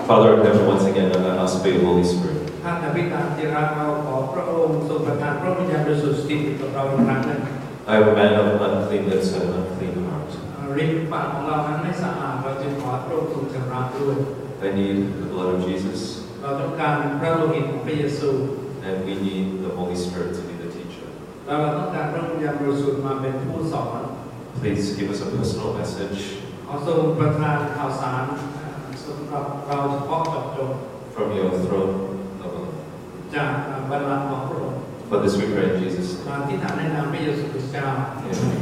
Father in heaven, once again, I'm asked for your Holy Spirit. ท่านอภิบาลที่รักเราขอพระองค์ทรงประทานพระวิญญาณบริสุทธิ์สถิตอยู่กับเราอีกครั้งหนึ่ง I am a man of unclean lips and an unclean heart. ริมฝีปากของเรานั้นไม่สะอาดเราจึงขอพระองค์ทรงชำระด้วย I need the blood of Jesus. เราต้องการพระโลหิตของพระเยซู And we need the Holy Spirit to be the teacher. เราต้องการพระวิญญาณบริสุทธิ์มาเป็นผู้สอน Please give us a personal message ขอทรงประทานข่าวสารสำหรับเราเฉพาะเจาะจง from your throne above. จากบัลลังก์ของพระองค์ For this we pray in Jesus' name. มาที่ฐานในนามพระเยซูคริสต์เจ้า Amen.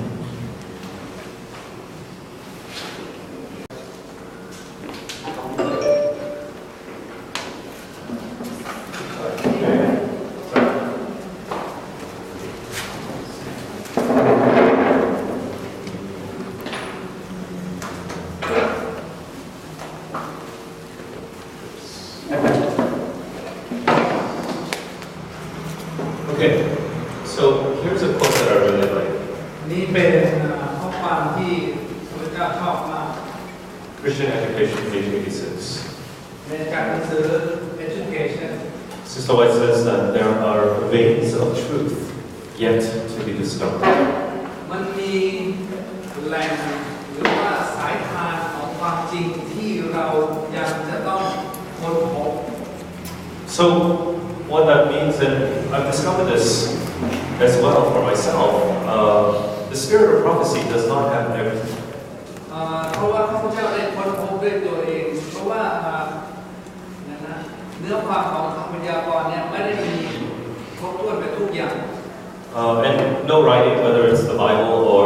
Okay, so here's a quote that I really like. นี่เป็นข้อความที่พระเจ้าชอบมาก Christian Education, page 86. ในการหนังสือ education Sister White says that there are veins of truth yet to be discovered. มันมีแหล่งหรือว่าสายทานของความจริงที่เรายังจะต้องค้นพบ So what that means, and I've discovered this as well for myself, the spirit of prophecy does not have everything. เพราะว่าข้าพเจ้าได้ค้นพบด้วยตัวเองเพราะว่าเนื้อความของคำพยากรณ์เนี่ยไม่ได้มีครบถ้วนไปทุกอย่าง And no writing, whether it's the Bible or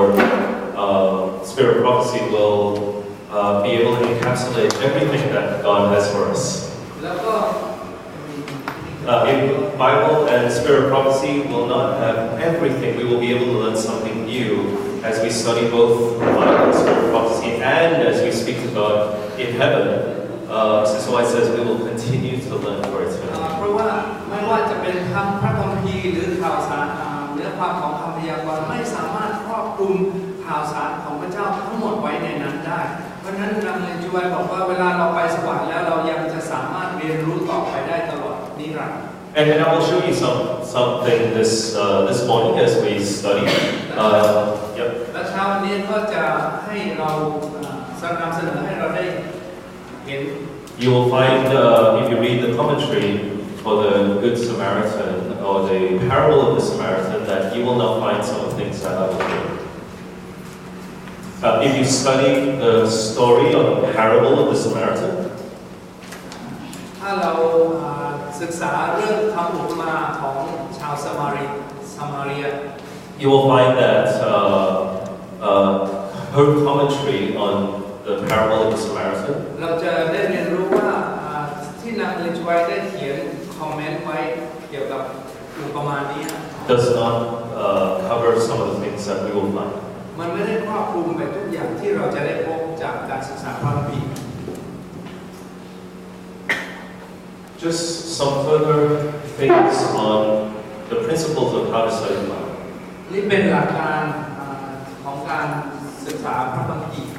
spirit of prophecy, will be able to encapsulate everything that God has for us. แล้วก็ In Bible and spirit of prophecy will not have everything. We will be able to learn something new as we study both the Bible and spirit of prophecy, and as we speak to God in heaven. Sister White says we will continue to learn for eternity. เพราะว่าไม่ว่าจะเป็นทั้งพระคัมภีร์หรือข่าวสารเนื้อความของคำพยากรณ์ไม่สามารถครอบคลุมข่าวสารของพระเจ้าทั้งหมดไว้ในนั้นได้เพราะฉะนั้นนางเลจูไวบอกว่าเวลาเราไปสวรรค์แล้วเรายังจะสามารถเรียนรู้ต่อไปได้ตลอดนิรันดร์ And I will show you something this morning as we study. Yep. และเช้าวันนี้ก็จะให้เรานำเสนอให้เราได้เห็น You will find, if you read the commentary for the Good Samaritan or the parable of the Samaritan, that you will not find some of the things that I will do. If you study the story of the parable of the Samaritan, ถ้าเราศึกษาเรื่องคำอุปมาของชาวสมาเรีย you will find that her commentary on the parable of the Samaritan เราจะได้เรียนรู้ว่าที่นางเลจูไวได้เขียนคอมเมนต์ไว้เกี่ยวกับอุปมานี้ does not cover some of the things that we will find. มันไม่ได้ครอบคลุมไปทุกอย่างที่เราจะได้พบจากการศึกษาพระคัมภีร์ Just some further things on the principles of how to study the Bible. นี่เป็นหลักการของการศึกษาพระคัมภีร์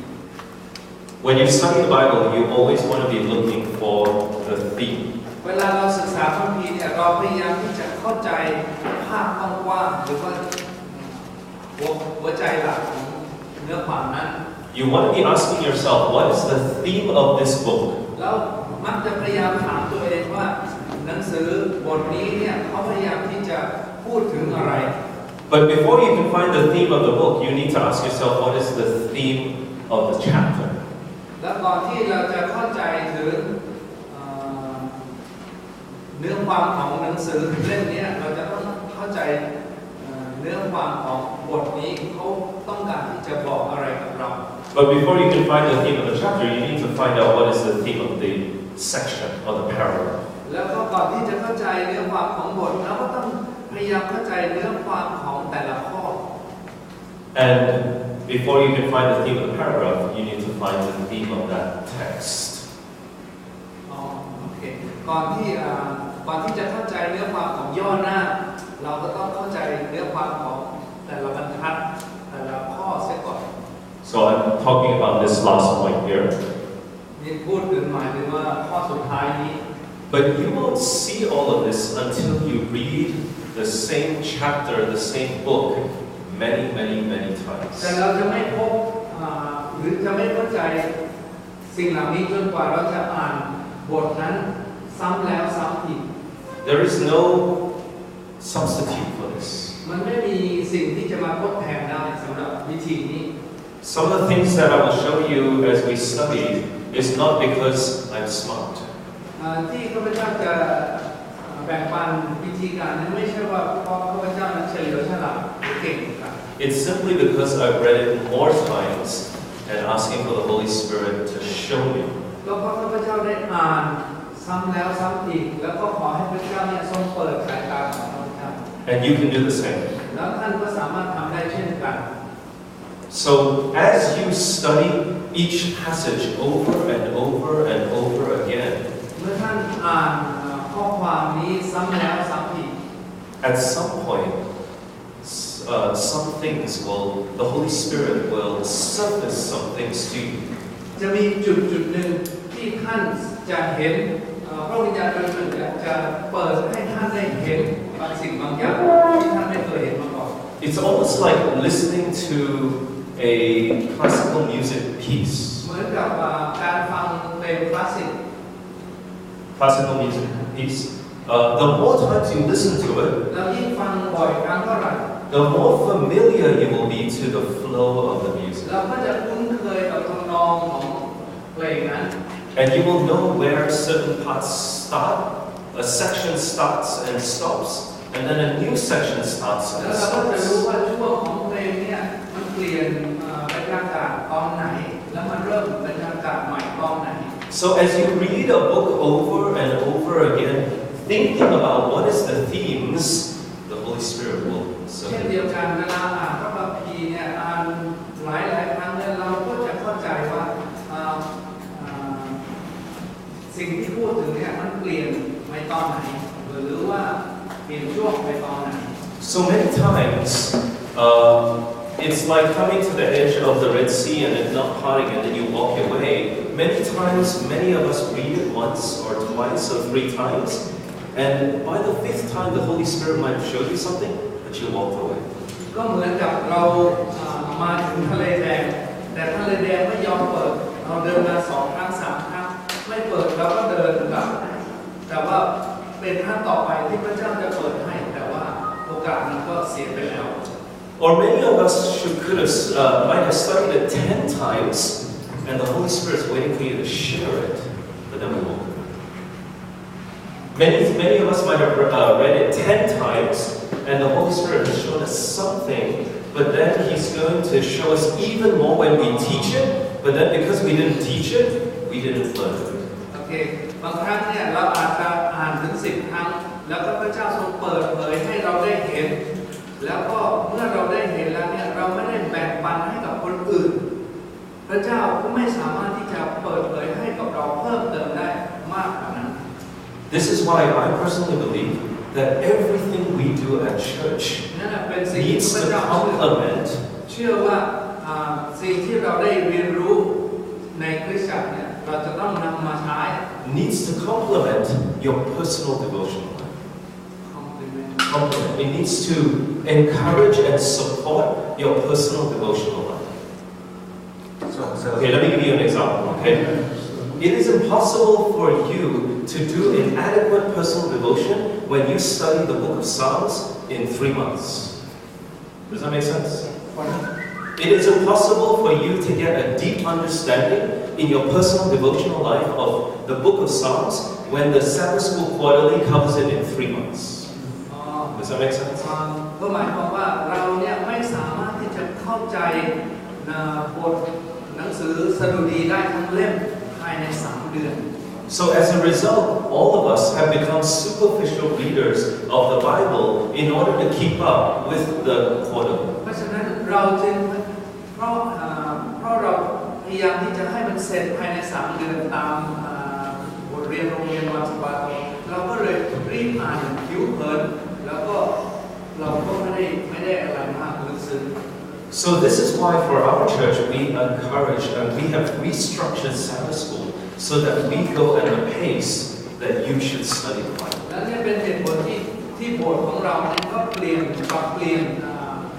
When you study the Bible, you always want to be looking for the theme. เวลาเราศึกษาพระคัมภีร์เนี่ยเราพยายามที่จะเข้าใจภาพกว้างๆหรือว่าหัวใจหลักของเนื้อความนั้น You want to be asking yourself, what is the theme of this book? แล้วมักจะพยายามถามตัวเองว่าหนังสือบทนี้เนี่ยเขาพยายามที่จะพูดถึงอะไร But before you can find the theme of the book, you need to ask yourself, what is the theme of the chapter? แล้วก่อนที่เราจะเข้าใจถึงเนื้อความของหนังสือเล่มนี้เราจะต้องเข้าใจเนื้อความของบทนี้เขาต้องการที่จะบอกอะไรกับเรา But before you can find the theme of the chapter, you need to find out what is the theme of the section or the paragraph. แล้วก็ก่อนที่จะเข้าใจเนื้อความของบทเราก็ต้องพยายามเข้าใจเนื้อความของแต่ละข้อ And before you can find the theme of the paragraph, you need to find the theme of that text. โอเคก่อนที่จะเข้าใจเนื้อความของย่อหน้าเราก็ต้องเข้าใจเนื้อความของแต่ละบรรทัดแต่ละข้อเสียก่อน So I'm talking about this last point here. นี่พูดถึงหมายถึงว่าข้อสุดท้ายนี้ But you won't see all of this until you read the same chapter, the same book, many แต่ times. เราจะไม่พบหรือจะไม่เข้าใจสิ่งเหล่านี้จนกว่าเราจะอ่านบทนั้นซ้ำแล้วซ้ำอีก There is no substitute for this. มันไม่มีสิ่งที่จะมาทดแทนได้สำหรับวิธีนี้ Some of the things that I will show you as we study is not because I'm smart. ที่ข้าพเจ้าจะแบ่งปันวิธีการนั้นไม่ใช่ว่าเพราะข้าพเจ้านั้นเฉลียวฉลาดหรือเก่งครับ It's simply because I've read it more times and asking for the Holy Spirit to show me. ก็เพราะข้าพเจ้าได้อ่านซ้ำแล้วซ้ำอีกแล้วก็ขอให้พระเจ้าเนี่ยทรงเปิดสายตาของข้าพเจ้า And you can do the same. แล้วท่านก็สามารถทำได้เช่นกัน So as you study each passage over and over and over again, เมื่อท่านอ่านข้อความนี้ซ้ำแล้วซ้ำอีก at some point, some things the Holy Spirit will surface some things to you. จะมีจุดหนึ่งที่ท่านจะเห็นพระวิญญาณบริสุทธิ์จะเปิดให้ท่านได้เห็นบางสิ่งบางอย่างที่ท่านไม่เคยเห็นมาก่อน It's almost like listening to a classical music piece. เหมือนกับการฟังเพลงคลาสสิก Classical music piece. The more times you listen to it, แล้วยิ่งฟังบ่อยครั้งเท่าไหร่ the more familiar you will be to the flow of the music. เราก็จะคุ้นเคยกับทำนองของเพลงนั้น And you will know where certain parts start, a section starts and stops, and then a new section starts แล้ and วเราก็จะ stops. รู้ว่าช่วงของเพลงเนี่ยมันเปลี่ยนบรรยากาศตอนไหนแล้วมันเริ่มบรรยากาศใหม่ตอนไหน So as you read a book over and over again, thinking about what is the themes, the Holy Spirit will เช่น serve เดียว you. กันเวลาอ่านพระคัมภีร์เนี่ยอ่านหลายครั้งเนี่ยเราก็จะเข้าใจว่าสิ่งที่พูดถึงเนี่ยมันเปลี่ยนไปตอนไหนหรือว่าเปลี่ยนช่วงไปตอนไหน So many times, it's like coming to the edge of the Red Sea and it not parting and then you walk away. Many times, many of us read it once or twice or 3 times, and by the 5th time, the Holy Spirit might have showed you something, but you walked away. ก็เหมือนกับเรามาถึงทะเลแดงแต่ทะเลแดงไม่ยอมเปิดเราเดินมา2 ครั้ง 3 ครั้งไม่เปิดเราก็เดินกลับแต่ว่าเป็นครั้งต่อไปที่พระเจ้าจะเปิดให้แต่ว่าโอกาสนั้นก็เสียไปแล้ว Or many of us might have studied it 10 times, and the Holy Spirit is waiting for you to share it, but then we won't. Many of us might have read it 10 times, and the Holy Spirit has shown us something, but then He's going to show us even more when we teach it, but then because we didn't teach it, we didn't learn it. โอเคบางครั้งเนี่ยเราอาจจะอ่านถึง10 ครั้งแล้วก็พระเจ้าทรงเปิดเผยให้เราได้เห็นแล้วก็เมื่อเราได้เห็นแล้วเนี่ยเราไม่ได้แบ่งปันให้กับคนอื่นพระเจ้าก็ไม่สามารถที่จะเปิดเผยให้กับเราเพิ่มเติมได้มากกว่านั้น This is why I personally believe that everything we do at church นั่นเป็นสิ่งที่ needs พระ to เจ้า complement เชื่อว่าสิ่งที่เราได้เรียนรู้ในคริสตจักรเนี่ยเราจะต้องนำมาใช้ needs to complement your personal devotional life. Complement. It needs to encourage and support your personal devotional life. Okay, let me give you an example. Okay, it is impossible for you to do an adequate personal devotion when you study the book of Psalms in 3 months. Does that make sense? It is impossible for you to get a deep understanding in your personal devotional life of the book of Psalms when the Sabbath School Quarterly covers it in 3 months. Does that make sense? ก็หมายความว่าเราเนี่ยไม่สามารถที่จะเข้าใจบทหนังสือสดุดีได้ทั้งเล่มภายใน3 เดือน So as a result, all of us have become superficial readers of the Bible in order to keep up with the quarterly. เพราะฉะนั้นเราจึงเพราะเราพยายามที่จะให้มันเสร็จภายใน3 เดือนตามบทเรียนโรงเรียนวันสปาโตเราก็เลยรีบอ่านผิวเผินแล้วก็เราก็ไม่ได้อะไรมากลึกซึ้ง So this is why for our church we encourage and we have restructured Sabbath school so that we go at a pace that you should study the Bible. และนี่เป็นเหตุผลที่โบสถ์ของเราเนี่ยก็ปรับเปลี่ยน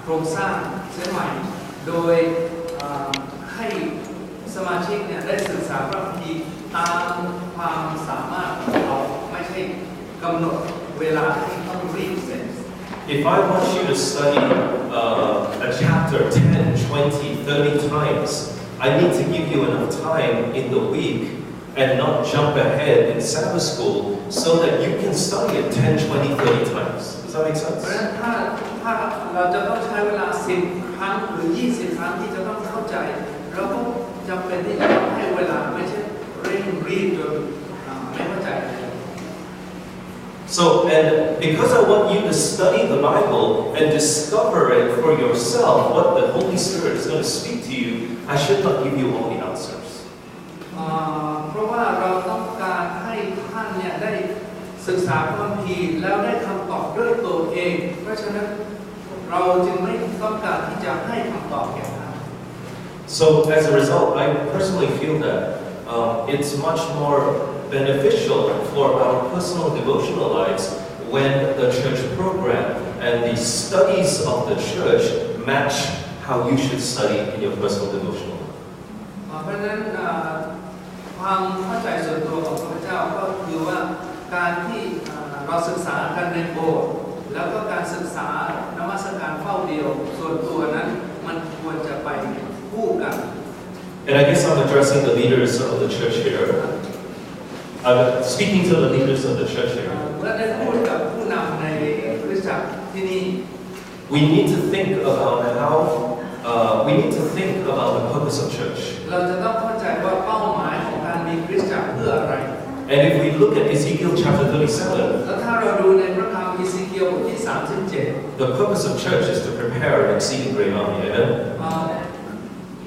โครงสร้างเสียใหม่โดยให้สมาชิกเนี่ยได้ศึกษาพระคัมภีร์ตามความสามารถของเขาไม่ใช่กำหนดเวลาที่ต้องรีบเสร็จ If I want you to study a chapter 10, 20, 30 times, I need to give you enough time in the week and not jump ahead in Sabbath school so that you can study it 10, 20, 30 times. Does that make sense? เพราะฉะนั้นถ้าเราจะต้องใช้เวลา10 ครั้งหรือ20 ครั้งที่จะต้องเข้าใจเราก็จำเป็นที่จะต้องให้เวลาไม่ใช่เร่งรีบจนไม่เข้าใจ So, and because I want you to study the Bible and discover it for yourself, what the Holy Spirit is going to speak to you, I should not give you all the answers. เพราะว่าเราต้องการให้ท่านเนี่ยได้ศึกษาพระคัมภีร์แล้วได้คำตอบด้วยตัวเองเพราะฉะนั้นเราจึงไม่ต้องการที่จะให้คำตอบแก่ท่าน So, as a result, I personally feel that it's much more beneficial for our personal devotional lives when the church program and the studies of the church match how you should study in your personal devotional life. เพราะฉะนั้นความเข้าใจส่วนตัวของพระเจ้าก็คือว่าการที่เราศึกษากันในโบสถ์แล้วก็การศึกษานมัสการเฝ้าเดียวส่วนตัวนั้นมันควรจะไปคู่กัน And I guess I'm addressing the leaders of the church here. I'm speaking to the leaders of the church here. เมื่อได้พูดกับผู้นำในคริสตจักรที่นี่ We need to think about we need to think about the purpose of church. เราจะต้องเข้าใจว่าเป้าหมายของการมีคริสตจักรเพื่ออะไร And if we look at Ezekiel chapter 37, แล้วถ้าเราดูในพระธรรมอิเซเคียลบทที่ 37 the purpose of church is to prepare an exceeding great army. Amen?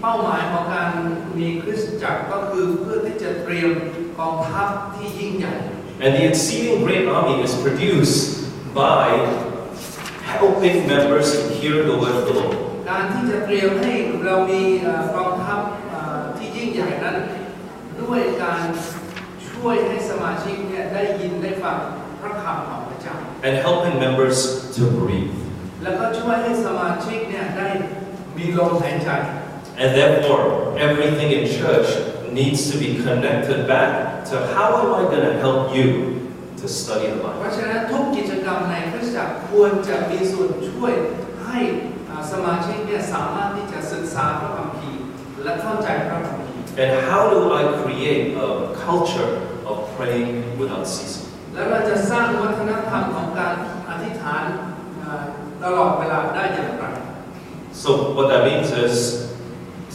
เป้าหมายของการมีคริสตจักรก็คือเพื่อที่จะเตรียมกองทัพที่ยิ่งใหญ่ And the exceeding great army is produced by helping members to hear the word of the Lord. การที่จะเตรียมให้เรามีกองทัพที่ยิ่งใหญ่นั้นด้วยการช่วยให้สมาชิกเนี่ยได้ยินได้ฟังพระคำของพระเจ้า And helping members to breathe. แล้วก็ช่วยให้สมาชิกเนี่ยได้มีลมหายใจ And therefore, everything in church needs to be connected back to how am I going to help you to study the เพ Bible. ราะฉะนั้นทุกกิจกรรมในคริสตจักรควรจะมีส่วนช่วยให้สมาชิกเนี่ยสามารถที่จะศึกษาพระคัมภีร์และเข้าใจพระคัมภีร์ And how do I create a culture of praying without ceasing? แล้วเราจะสร้างวัฒนธรรมของการอธิษฐานตลอดเวลาได้อย่างไร So what that means is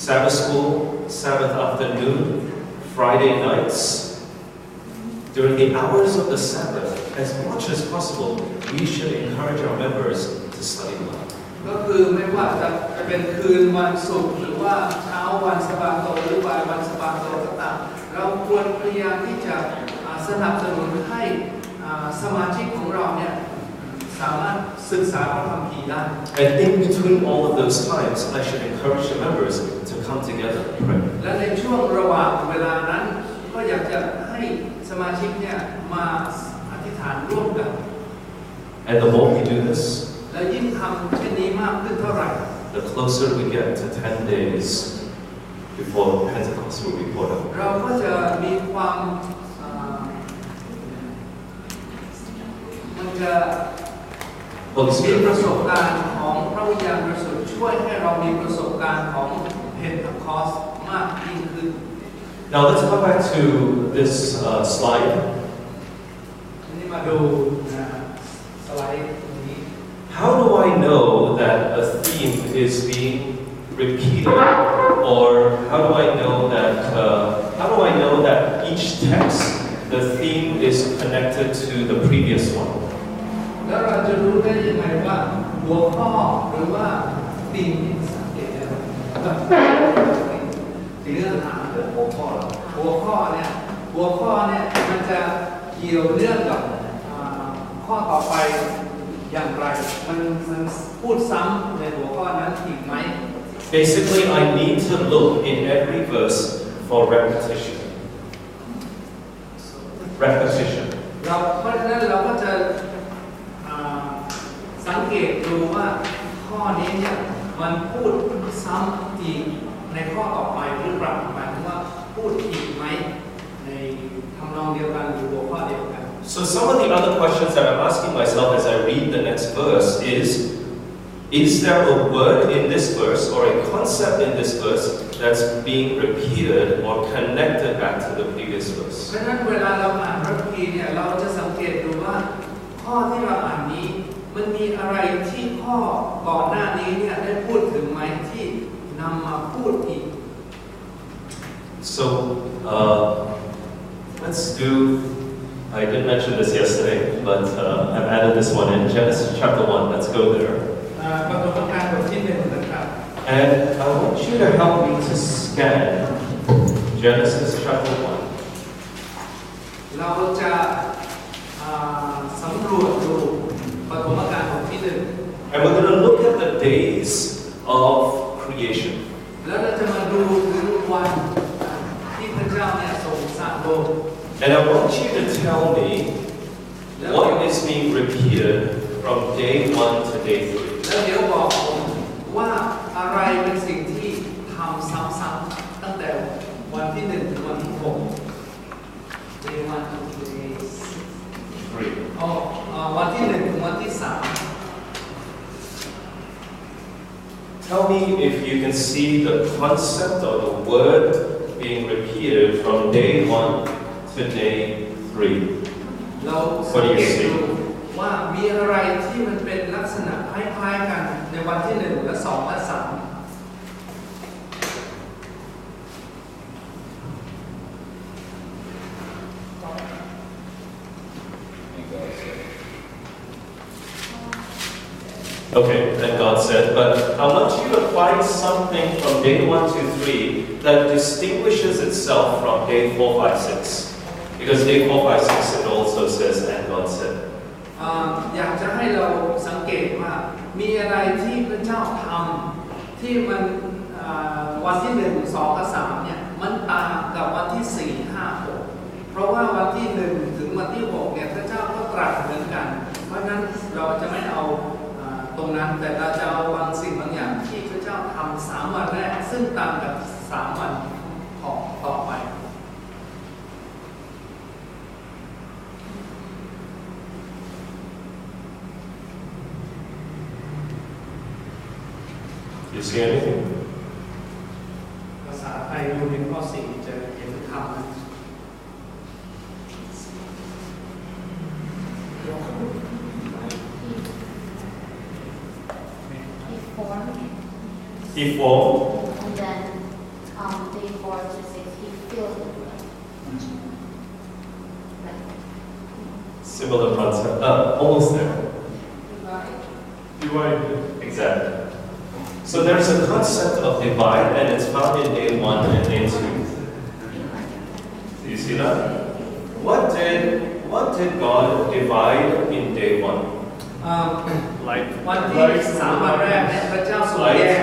Sabbath school, Sabbath afternoon, Friday nights, during the hours of the Sabbath, as much as possible, we should encourage our members to study the Bible. ก็คือไม่ว่าจะเป็นคืนวันศุกร์หรือว่าเช้าวันสะบาโตหรือบ่ายวันสะบาโตก็ตามเราควรพยายามที่จะสนับสนุนให้สมาชิกของเราเนี่ยสามารถศึกษาพระคัมภีร์ได้ And in between all of those times, I should encourage the members to come together and pray. และในช่วงระหว่างเวลานั้นก็อยากจะให้สมาชิกเนี่ยมาอธิษฐานร่วมกัน And the more we do this, และยิ่งทำเช่นนี้มากขึ้นเท่าไหร่ the closer we get to 10 days before Pentecost will be poured out. เราก็จะมีความมันจะมีประสบการณ์ของพระวิญญาณบริสุทธิ์ช่วยให้เรามีประสบการณ์ของเพนทคอสมากยิ่งขึ้น Now let's go back to this slide. นี่มาดูสไลด์นี้ How do I know that a theme is being repeated, or how do I know that each text, the theme is connected to the previous one? แล้วเราจะรู้ได้ยังไงว่าหัวข้อหรือว่าธีมที่สังเกตเนื้อหาหรือหัวข้อเนี่ยมันจะเกี่ยวเนื่องกับข้อต่อไปอย่างไรมันพูดซ้ำในหัวข้อนั้นอีกไหม Basically, I need to look in every verse for repetition. Repetition. เพราะฉะนั้นเราก็จะสังเกตดูว่าข้อนี้เนี่ยมันพูดซ้ำอีกในข้อต่อไปหรือเปล่าหมายถึงว่าพูดอีกไหมในทำนองเดียวกันหรือหัวข้อเดียวกัน So some of the other questions that I'm asking myself as I read the next verse is there a word in this verse or a concept in this verse that's being repeated or connected back to the previous verse? เพราะฉะนั้นเวลาเราอ่านพระคัมภีร์เนี่ยเราจะสังเกตดูว่าข้อที่เราอ่านนี้มันมีอะไรที่ข้อก่อนหน้านี้เนี่ยได้พูดถึงไหมที่นำมาพูดอีก So let's do. I didn't mention this yesterday, but I've added this one in Genesis chapter 1. Let's go there. ปฐมกาลบทที่1นะครับ And I want you to help me to scan Genesis chapter เราจะสำรวจดูปฐมกาลบทที่1 1. And we're going to look at the days of creation. แล้วเราจะมาดูถึงวันที่พระเจ้าเนี่ยทรงสร้างโลก And I want you to tell me what is being repeated from day 1 to day 3. แล้วเดี๋ยวบอกผมว่าอะไรเป็นสิ่งที่ทำซ้ำๆตั้งแต่วันที่1ถึงวันที่6 day 1 to day 3วันที่1ถึงวันที่3 Tell me if you can see the concept or the word being repeated from day 1 to day 3. เราสังเกตดูว่ามีอะไรที่มันเป็นลักษณะคล้ายๆกันในวันที่1และ2และ3 Okay, then God said, but I want you to find something from day 1 to 3 that distinguishes itself from day 4, 5, 6. Because day 4, 5, 6 it also says, and God said. อยากจะให้เราสังเกตว่ามีอะไรที่พระเจ้าทำที่มันวันที่1 2และ3เนี่ยมันต่างกับวันที่4 5 6เพราะว่าวันที่1ถึงวันที่6เนี่ยพระเจ้าก็ตรัสเหมือนกันเพราะฉะนั้นเราจะไม่เอาตรงนั้นแต่เราจะเอาบางสิ่งบางอย่างที่พระเจ้าทำ3 วันแรกซึ่งต่างกับ3 วันต่อไป You see anything? ภาษาไทยดูในข้อ4จะเห็นคำ He formed. And then day 4 to 6, he filled it with. Similar concept. Almost there. Divide. Exactly. So there's a concept of divide, and it's found in day 1 and day 2. Do you see that? What did God divide in day 1? วันที่3 วันแรกเนี่ยพระเจ้าทรงแยก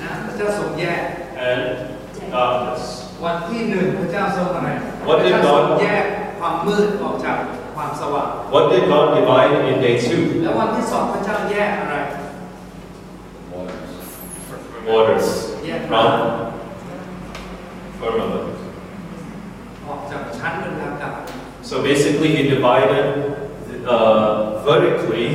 นะพระเจ้าทรงแยก And darkness. วันที่1พระเจ้าทรงอะไร What did พระเจ้าทรง God แยกความมืดออกจากความสว่าง What did God divide in day 2? แล้ววันที่2พระเจ้าแยกอะไร Waters. แยก From firmament. ออกจากชั้นบรรยากาศ So basically, He divided vertically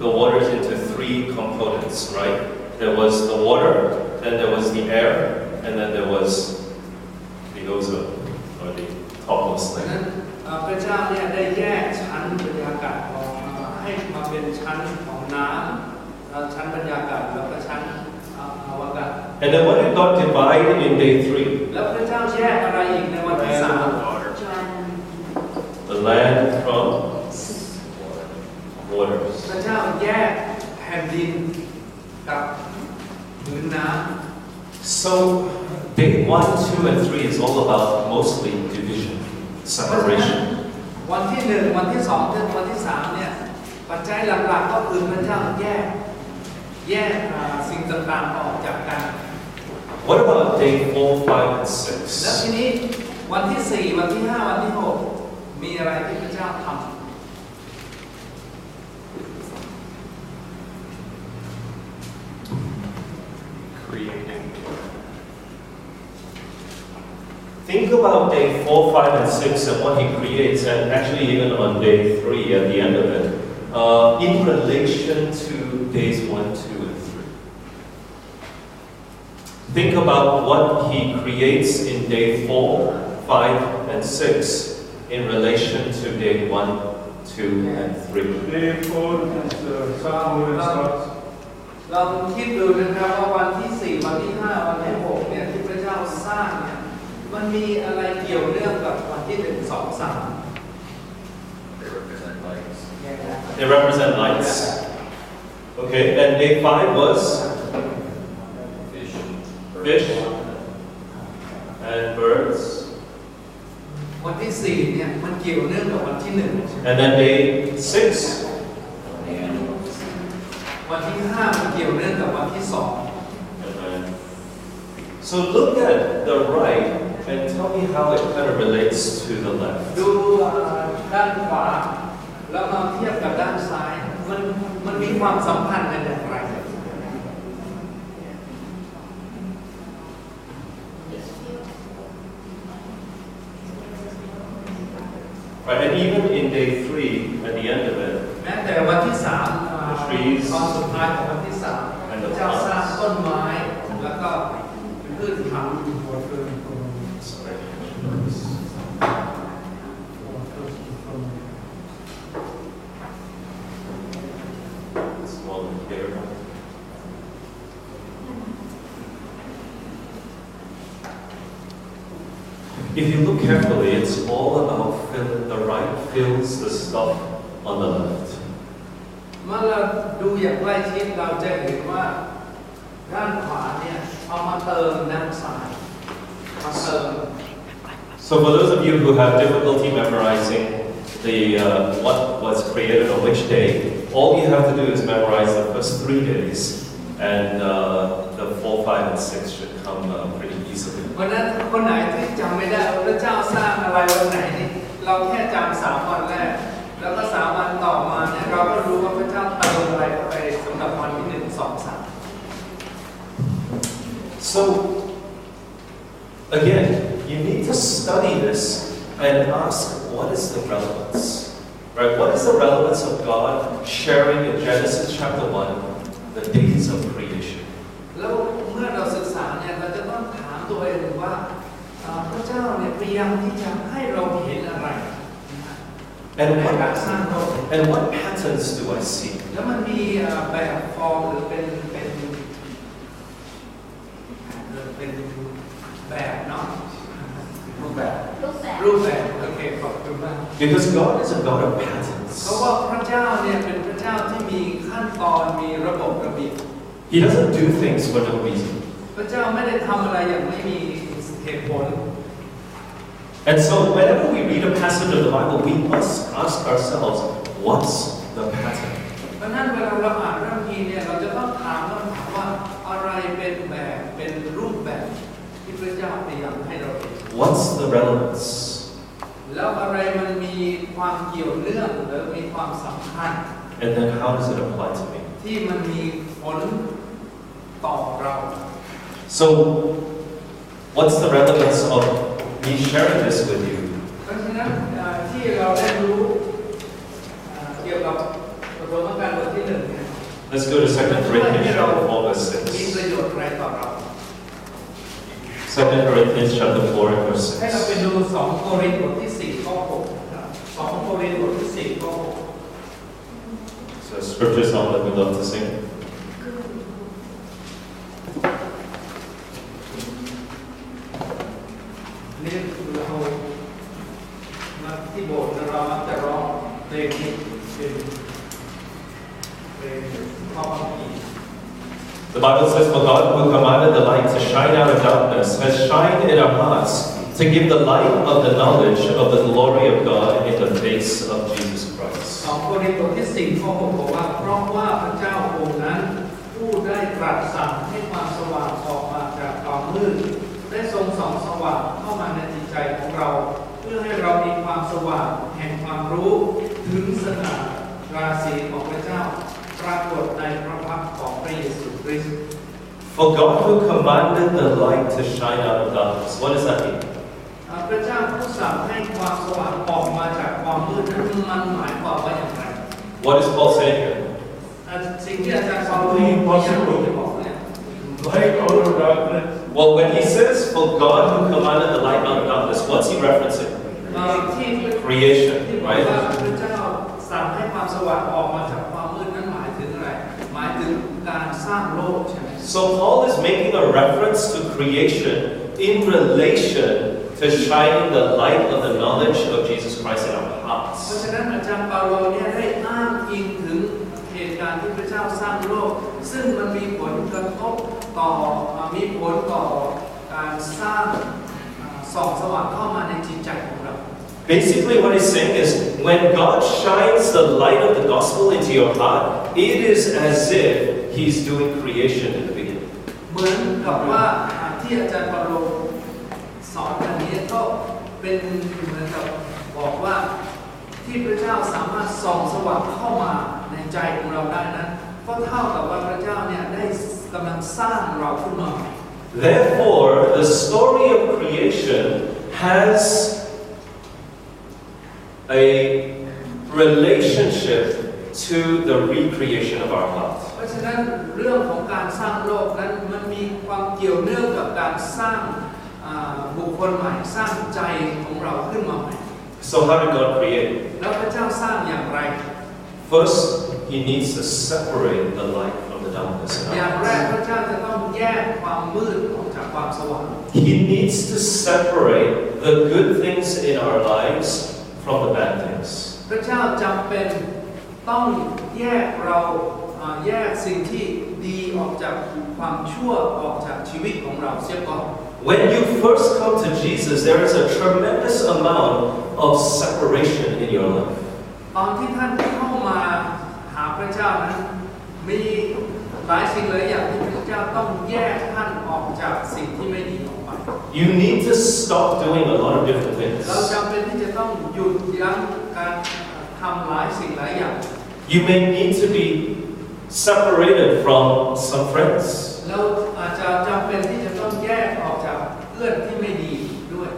the waters into 3 components, right? There was the water, then there was the air, and then there was the ozone, or the topmost เพราะฉะ layer. นั้นพระเจ้าเนี่ยได้แยกชั้นบรรยากาศออกมาให้มาเป็นชั้นของน้ำชั้นบรรยากาศแล้วก็ชั้นอวกาศ And then what did God divide in day 3? แล้วพระเจ้าแยกอะไรอีกในวันที่3 The land from waters. พระเจ้าแยกแผ่นดินกับพื้นน้ำ So day 1, 2, and 3 is all about mostly division, separation. วันที่1วันที่2ถึงวันที่3เนี่ยปัจจัยหลักๆก็คือพระเจ้าแยกสิ่งต่างๆออกจากกัน What about day 4, 5, and แล้วที 6? นี้วันที่ 4 วันที่ 5 วันที่ 6 มีอะไรที่พระเจ้าทำ Creating. Think about day 4, 5, and 6 and what he creates, and actually even on day 3 at the end of it, in relation to days 1, 2, and 3. Think about what he creates in day 4, 5, and 6 in relation to day 1, 2, and 3. Day 4 is Samuel and starts. เราคิดดูนะครับว่าวันที่ 4 วันที่ 5 วันที่ 6 เนี่ยที่พระเจ้าสร้างเนี่ยมันมีอะไรเกี่ยวเนื่องกับวันที่ 1, 2, 3 They represent lights. They represent lights. Okay, and day 5 was Fish. fish and birds. วันที่ 4 เนี่ยมันเกี่ยวเนื่องกับวันที่ 1 And then day 6, The animals. วันที่ 5 มันเกี่ยวเนื่องกับวันที่ 2 Amen. So look at the right and tell me how it kind of relates to the left. ดูด้านขวาแล้วมาเทียบกับด้านซ้ายมันมีความสัมพันธ์กันอย่างไร Right, and even in day 3, at the end of it, แม้แต่วันที่ 3 ตอนสุดท้ายของวันที่ 3 พระเจ้าสร้างต้นไม้แล้วก็พืชผัก sorry, it's one here. If you look carefully, it's all about the right fills the stuff on the left. เมื่อเราดูอย่างใกล้ชิดเราจะเห็นว่าด้านขวาเนี่ยเอามาเติมด้านซ้ายมาเติม So for those of you who have difficulty memorizing what was created on which day, all you have to do is memorize the first 3 days, and the 4, 5, and 6 should come pretty easily. เพราะฉะนั้นคนไหนที่จำไม่ได้ว่าพระเจ้าสร้างอะไรวันไหนนี่เราแค่จำ3 วันแรกแล้วก็3 วันต่อมาเนี่ยเราก็รู้ว่าพระเจ้าเติมอะไรเข้าไปสำหรับวันที่ 1, 2, 3 So again, you need to study this and ask, what is the relevance? Right? What is the relevance of God sharing in Genesis chapter 1 the days of creation? แล้วเมื่อเราศึกษาเนี่ยเราจะต้องถามตัวเองว่าพระเจ้าเนี่ยพยายามที่จะให้เราเห็นอะไร And ในการสร้างโลก what patterns do I see? แล้วมันมีแบบฟอร์มหรือเป็นแบบเนาะรูปแบบโอเคขอบคุณมาก Because God is a God of เพราะ patterns. ว่าพระเจ้าเนี่ยเป็นพระเจ้าที่มีขั้นตอนมีระบบระเบียบ He doesn't do things for no reason. พระเจ้าไม่ได้ทำอะไรอย่างไม่มีเหตุผล And so whenever we read a passage of the Bible, we must ask ourselves, what's the pattern? เพราะนั้นเวลาเราอ่านพระคัมภีร์เนี่ยเราจะต้องถามว่าอะไรเป็นแบบเป็นรูปแบบที่พระเจ้าพยายามให้เราเห็น What's the relevance? แล้วอะไรมันมีความเกี่ยวเนื่องหรือมีความสำคัญ And then how does it apply to me? ที่มันมีผลต่อเรา So what's the relevance of me sharing this with you? เพราะฉะนั้นที่เราได้รู้เกี่ยวกับโรมการบทที่ 1เนี่ย Let's go to 2 Corinthians chapter 4 verse มีประ 6. โยชน์อะไรต่อเรา 2 Corinthians chapter 4 and verse ให้เราไป 6. ดู2 โครินธ์บทที่ 4 ข้อ 6นะครับ2 โครินธ์บทที่ 4 ข้อ So scripture is not that we love to sing. นี่เรามาที่โบสถ์เรามักจะร้องเพลงนี้เป็นเพลงข้อความอีก The Bible says, for God who commanded the light to shine out of darkness has shined in our hearts to give the light of the knowledge of the glory of God in the face of Jesus Christ. 2 โครินธ์บทที่ 4 ข้อ 6 บอกว่าเพราะว่าพระเจ้าองค์นั้นผู้ได้ตรัสสั่งให้ความสว่างออกมาจากความ มืดได้ทรงส่องสว่างเข้ามาในจิตใจของเราเพื่อให้เรามีความสว่างแห่งความรู้ถึงสง่าราศีของพระเจ้าปรากฏในพระพักตร์ของพระเยซูคริสต์ For God who commanded the light to shine out of darkness. What does that mean? พระเจ้าผู้สั่งให้ความสว่างออกมาจากความมืดนั้นมันหมายความว่าอย่างไร What is Paul saying here? สิ่งที่อาจารย์เปาโลพยายามจะบอกเนี่ย Light out of darkness. Well, when he says, for God who commanded the light out of darkness, what's he referencing? ที่ Creation, ที่บอก right? ว่าพระเจ้าสั่งให้ความสว่างออกมาจากความมืดนั้นหมายถึงอะไร หมายถึงการสร้างโลกใช่ไหม So Paul is making a reference to creation in relation to shining the light of the knowledge of Jesus Christ in our เพราะ hearts. ฉะนั้นอาจารย์เปาโลเนี่ยได้อ้างอิงถึงเหตุการณ์ที่พระเจ้าสร้างโลกซึ่งมันมีผลกระทบต่อมีผลต่อการสร้างส่องสว่างเข้ามาในจิตใจของเรา Basically, what he's saying is, when God shines the light of the gospel into your heart, it is as if he's doing creation in the beginning. เหมือนกับว่าที่อาจารย์เปาโลสอนอันนี้ก็เป็นเหมือนกับบอกว่าที่พระเจ้าสามารถส่องสว่างเข้ามาในใจของเราได้นั้นก็เท่ากับว่าพระเจ้าเนี่ยได้กำลังสร้างเราขึ้นมา Therefore, the story of creation has a relationship to the recreation of our heart. เพราะฉะนั้นเรื่องของการสร้างโลกนั้นมันมีความเกี่ยวเนื่องกับการสร้างบุคคลใหม่สร้างใจของเราขึ้นมาใหม่ So how did God create? แล้วพระเจ้าสร้างอย่างไร First, he needs to separate the light from the darkness in อย่าง our แรก hearts. พระเจ้าจะต้องแยกความมืดออกจากความสว่าง He needs to separate the good things in our lives from the bad things. พระเจ้าจำเป็นต้องแยกเราแยกสิ่งที่ดีออกจากความชั่วออกจากชีวิตของเราเสียก่อน When you first come to Jesus, there is a tremendous amount of separation in your life. ตอนที่ท่านเข้ามาหาพระเจ้านั้นมีหลายสิ่งหลายอย่างที่พระเจ้าต้องแยกท่านออกจากสิ่งที่ไม่ดีออกไป You need to stop doing a lot of different เรา things. จำเป็นที่จะต้องหยุดยั้งการทำหลายสิ่งหลายอย่าง You may need to be separated from some friends. เราอาจจะจำเป็นที่จะต้องแยกออกจากเพื่อนที่ไม่ดีด้วย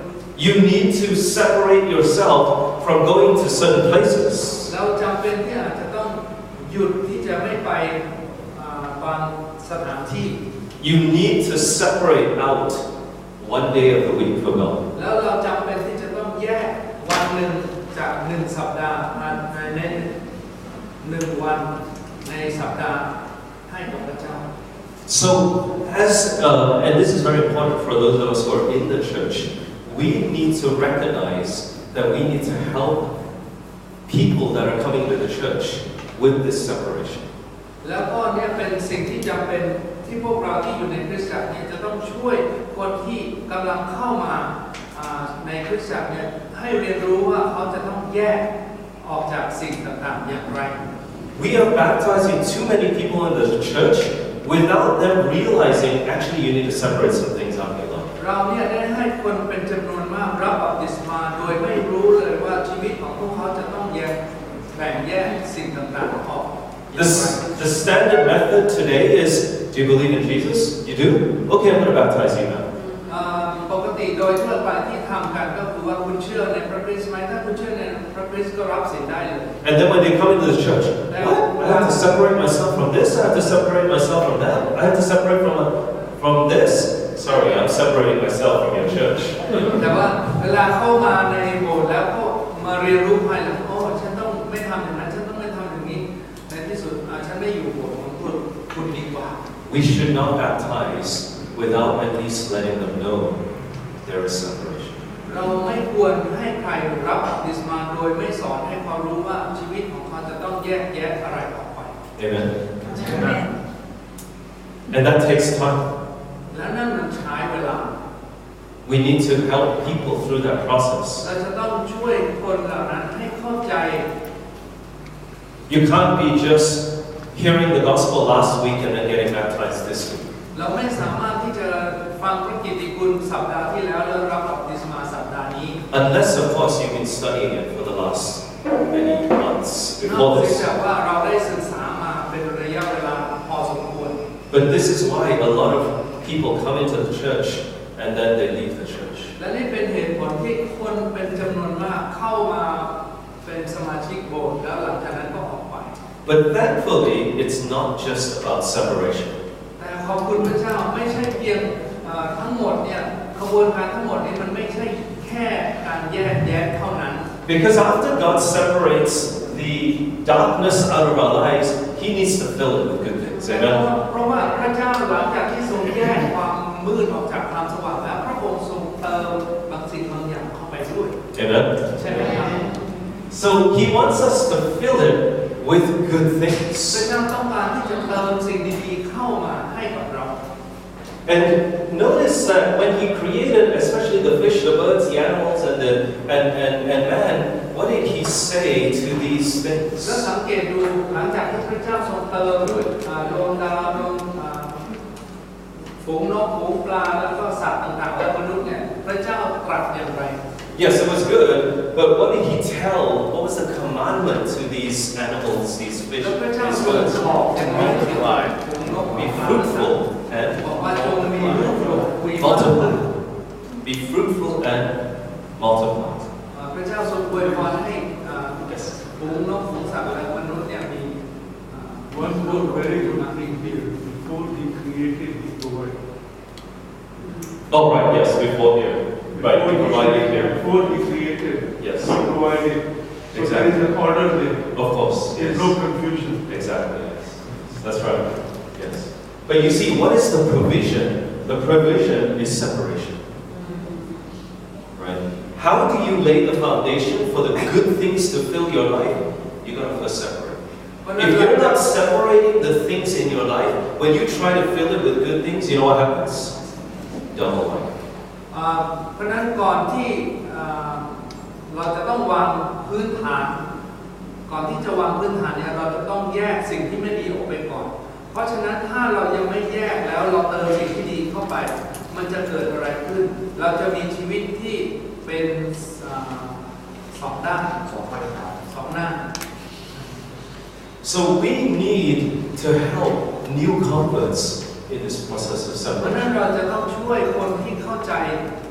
You need to separate yourself from going to certain places. เราจำเป็นที่อาจจะต้องหยุดที่จะไม่ไปบางสถานที่ You need to separate out one day of the week for God. แล้วเราจำเป็นที่จะต้องแยกวันหนึ่งจาก1 สัปดาห์ใน1 วันในสัปดาห์ให้กับพระเจ้า So, and this is very important for those of us who are in the church, we need to recognize that we need to help people that are coming to the church with this separation. แล้วก็เนี่ยเป็นสิ่งที่จำเป็นที่พวกเราที่อยู่ในคริสตจักรเนี่ยจะต้องช่วยคนที่กำลังเข้ามาในคริสตจักรเนี่ยให้เรียนรู้ว่าเขาจะต้องแยกออกจากสิ่งต่างๆอย่างไร We are baptizing too many people in the church without them realizing actually you need to separate some things out of your life. เราเนี่ยได้ให้คนเป็นจำนวนมากรับบัพติศมาโดยไม่รู้เลยว่าชีวิตของพวกเขาจะต้องแบ่งแยกสิ่งต่างๆออก The standard method today is, do you believe in Jesus? You do? Okay, I'm going to baptize you now. ปกติโดยทั่วไปที่ทำกันก็คือว่าคุณเชื่อในพระคริสต์ไหมถ้าคุณเชื่อในพระคริสต์ก็รับสิ่งได้เลย And then when they come into the church, what? I have to separate myself from this, I have to separate myself from that, I have to separate from this. Sorry, I'm separating myself from your church. แต่ว่าเวลาเข้ามาในโบสถ์แล้วก็มาเรียนรู้ภายหลังโอ้ฉันต้องไม่ทำอย่างนั้นฉันต้องไม่ทำอย่างนี้ในที่สุดฉันไม่อยู่โบสถ์ของคุณดีกว่า We should not baptize without at least letting them know there is separation. เราไม่ควรให้ใครรับบัพติศมาโดยไม่สอนให้เขารู้ว่าชีวิตของเขาจะต้องแยกแยะอะไรออกไป Amen. And that takes time. และนั่นมันใช้เวลา We need to help people through that process. เราจะต้องช่วยคนเหล่านั้นให้เข้าใจ You can't be just hearing the gospel last week and then getting baptized this week. เราไม่สามารถที่จะฟังพระกิตติคุณสัปดาห์ที่แล้วแล้วรับบัพติศมาสัปดาห์นี้ Unless, of course, you've been studying it for the last many months นอก before จาก this. ว่าเราได้ศึกษามาเป็นระยะเวลาพอสมควร But this is why a lot of people come into the church and then they leave the church. และนี่เป็นเหตุผลที่คนเป็นจำนวนมากเข้ามาเป็นสมาชิกโบสถ์แล้วหลังจากนั้นก็ออกไป But thankfully, it's not just about separation. แต่ขอบคุณพระเจ้าไม่ใช่เพียงทั้งหมดเนี่ยขบวนการทั้งหมดนี้มันไม่ใช่แค่การแยกแยะเท่านั้น Because after God separates the darkness out of our lives, He needs to fill it with good things. เพราะว่าพระเจ้าหลังจากที่ทรงแยกความมืดออกจากความสว่างแล้วพระองค์ทรงเติมบางสิ่งบางอย่างเข้าไปด้วย Amen. ใช่ไหมครับ So He wants us to fill it with good พระ things. เจ้าต้องการที่จะเติมสิ่งดีๆเข้ามาให้กับเรา And notice that when He created, especially the fish, the birds, the animals, and man, what did He say to these แล้ว things? สังเกตดูหลังจากที่พระเจ้าทรงเติมด้วยดวงดาวดวงฝูงนกฝูงปลาแล้วก็สัตว์ต่างๆและมนุษย์เนี่ยพระเจ้าตรัสอย่างไร Yes, it was good, but what did He tell? What was the commandment to these animals, these fish, แล้วพระเจ้า these ทรง birds? บอกอย่างไร Multiply, ฝูงนก be ฝูงปลา fruitful, and บอกว่าจงมีลูกดกมีมาก multiply. Be fruitful and multiply. พระเจ้าทรงอวยพรให้ Yes. ฝูงนกฝูงสัตว์และมนุษย์เนี่ยมี One more very good thing here. Before He created, He provided. Oh, right, yes, before here. Right, He provided here. Before He created, Yes. He provided. So there Exactly. is an order there. Of course. There is Yes. no confusion. Exactly, yes. That's right. Yes. But you see, what is the provision? The provision is separation. Right? How do you lay the foundation for the good things to fill your life? You gotta first separate. เพราะฉะนั้น If you're not separating the things in your life, when you try to fill it with good things, you know what happens? Double life. เพราะฉะนั้นก่อนที่เราจะต้องวางพื้นฐาน ก่อนที่จะวางพื้นฐานเนี่ยเราจะต้องแยกสิ่งที่ไม่ดีออกไปก่อน เพราะฉะนั้นถ้าเรายังไม่แยกแล้วเราเติมสิ่งที่ดีเข้าไป มันจะเกิดอะไรขึ้น เราจะมีชีวิตที่เป็นสองด้านสองหน้า So we need to help new converts in this process of เพราะฉะนั้น separation. เราจะต้องช่วยคนที่เข้าใจ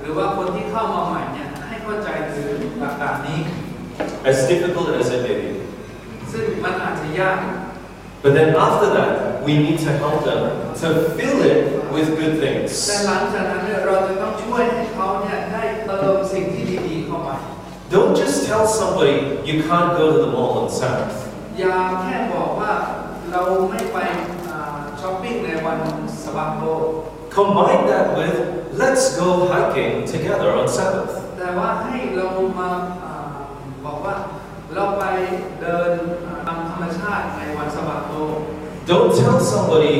หรือว่าคนที่เข้ามาใหม่เนี่ยให้เข้าใจถึงหลักการนี้ As difficult as it may be. ซึ่งมันอาจจะยาก But then after that, we need to help them to fill it with good แต่ things. หลังจากนั้นเนี่ยเราจะต้องช่วยให้เขาเนี่ยได้เติมสิ่งที่ดีๆเข้าไป Don't just tell somebody you can't go to the mall on Sabbath. อย่าแค่บอกว่าเราไม่ไปช้อปปิ้งในวันสะบาโต Combine that with let's go hiking together on Sabbath. แต่ว่าให้เรามาบอกว่าเราไปเดินตามธรรมชาติในวันสะบาโต Don't tell somebody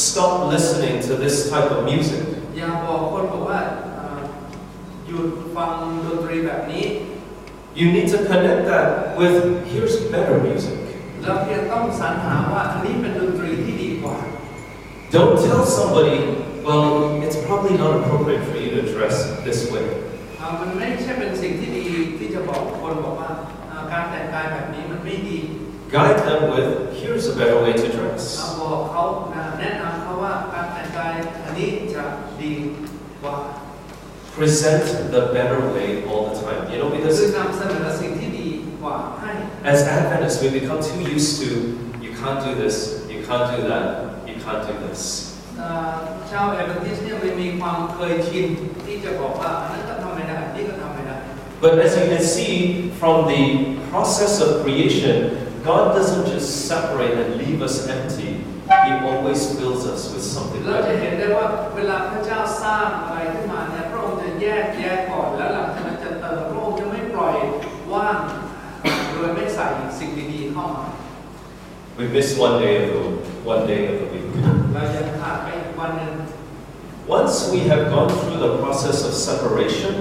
stop listening to this type of music. อย่าบอกคนบอกว่าหยุดฟังดนตรีแบบนี้ You need to connect that with here's better music. เราเพียงต้องสรรหาว่าอันนี้เป็นดนตรีที่ดีกว่า Don't tell somebody, well, it's probably not appropriate for you to dress this way. มันไม่ใช่เป็นสิ่งที่ดีที่จะบอกคนบอกว่าการแต่งกายแบบนี้มันไม่ดี Guide them with here's a better way to dress. บอกเขาแนะนำเขาว่าการแต่งกายอันนี้จะดีกว่า Present the better way all the time. You know, คื because อนำเสนอสิ่งที่ดีกว่าให้ as Adventists, we become too used to you can't do this, you can't do that, you can't do this. ชาวแอดเวนทิสต์เนี่ยมีความเคยชินที่จะบอกว่าอันนั้นก็ทำไม่ได้นี่ก็ทำไม่ได้ But as you can see from the process of creation, God doesn't just separate and leave us empty. He always fills us with something เราจะ better. เห็นได้ว่าเวลาพระเจ้าสร้างอะไรขึ้นมาเนี่ยพระองค์จะแยกก่อนแล้วหลังจากนั้นจะเติมพระองค์จะไม่ปล่อยว่างโดยไม่ใส่สิ่งดีๆเข้ามา We miss one day of the week. เราจะขาดไปวันหนึ่ง Once we have gone through the process of separation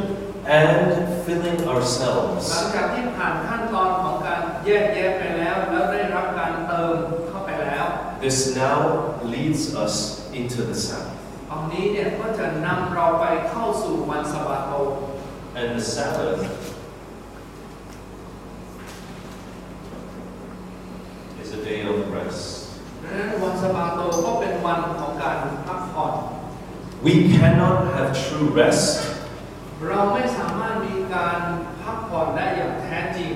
and filling หลัง ourselves, จากที่ผ่านขั้นตอนของการแยกแยะไปแล้วได้รับการเติมเข้าไปแล้ว this now leads us into the Sabbath. ตอนนี้เนี่ยก็จะนำเราไปเข้าสู่วันสะบาโต And the Sabbath is a day of rest. ดังนั้นวันสะบาโตก็เป็นวันของการพักผ่อน We cannot have true rest. เราไม่สามารถมีการพักผ่อนได้อย่างแท้จริง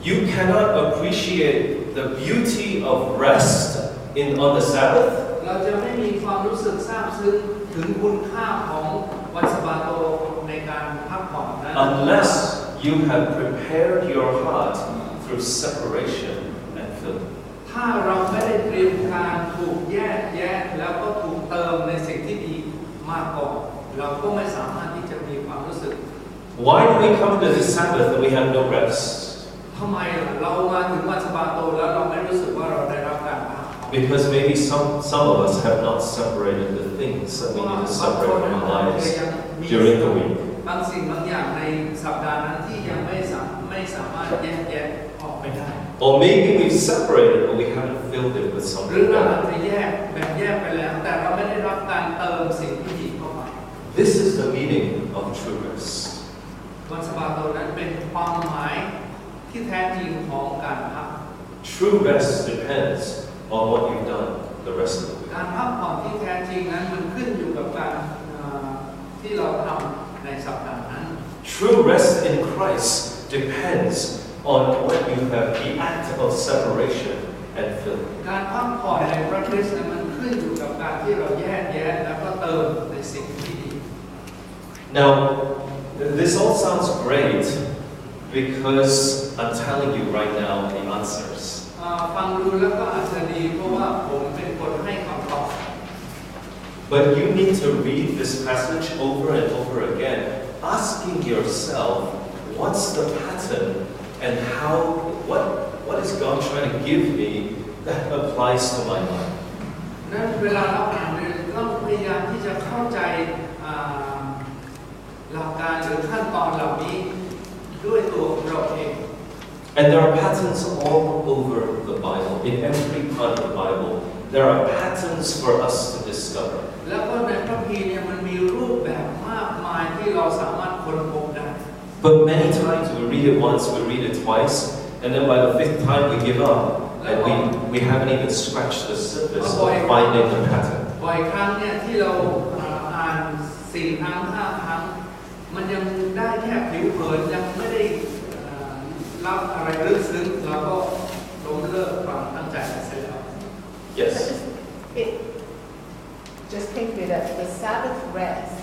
You cannot appreciate the beauty of rest on the Sabbath เราจะไม่มีความรู้สึกซาบซึ้งถึงคุณค่าของวันสะบาโตในการพักผ่อนนะ unless you have prepared your heart through separation and filling. ถ้าเราไม่ได้เตรียมการถูกแยกแยะแล้วก็ถูกเติมในสิ่งที่ดีมากก่อนเราก็ไม่สามารถที่จะมีความรู้สึก Why do we come to the Sabbath and we have no rest? ทำไมเรามาถึงวันสะบาโตแล้วเราไม่รู้สึกว่าเราได้รับการพัก Because maybe some of us have not separated the things that we need to separate from our lives during the week. บางสิ่งบางอย่างในสัปดาห์นั้นที่ยังไม่สามารถแยกแยะออกไปได้ Or maybe we've separated but we haven't filled it with หรือ something เราอาจ better. จะแยกไปแล้วแต่เราไม่ได้รับการเติมสิ่งที่ดีเข้าไป This is the meaning of true rest. วันสะบาโตนั้นเป็นความหมายที่แท้จริงของการพัก True rest depends on what you've done the rest of the week. การพักผ่อนที่แท้จริงนั้นมันขึ้นอยู่กับการที่เราทำในสัปดาห์นั้น True rest in Christ depends on what you have, the act of separation and filling. การพักผ่อนในพระคริสต์นั้นมันขึ้นอยู่กับการที่เราแยกแยะแล้วก็เติมในสิ่งที่ดี Now, this all sounds great because I'm telling you right now the answers. ฟังดูแล้วก็อาจจะดีเพราะว่าผมเป็นคนให้คำตอบ But you need to read this passage over and over again, asking yourself, what's the pattern and what is God trying to give me that applies to my life? นั้นเวลาเราอ่านเนี่ยต้องพยายามที่จะเข้าใจหลักการหรือขั้นตอนเหล่านี้ด้วยตัวเราเอง And there are patterns all over the Bible. In every part of the Bible, there are patterns for us to discover. แล้วก็ในพระคัมภีร์เนี่ยมันมีรูปแบบมากมายที่เราสามารถค้นพบได้ But many times we read it once, we read it twice, and then by the fifth time we give up, and we haven't even scratched the surface of finding the pattern. บ่อยครั้งเนี่ยที่เราอ่าน4 ครั้ง 5 ครั้งมันยังได้แค่ผิวเผินยังไม่ได้รับอะไรลึกซึ้งแล้วก็ล้มเลิกความตั้งใจเสร็จแล้ว Yes. It just came to me that the Sabbath rest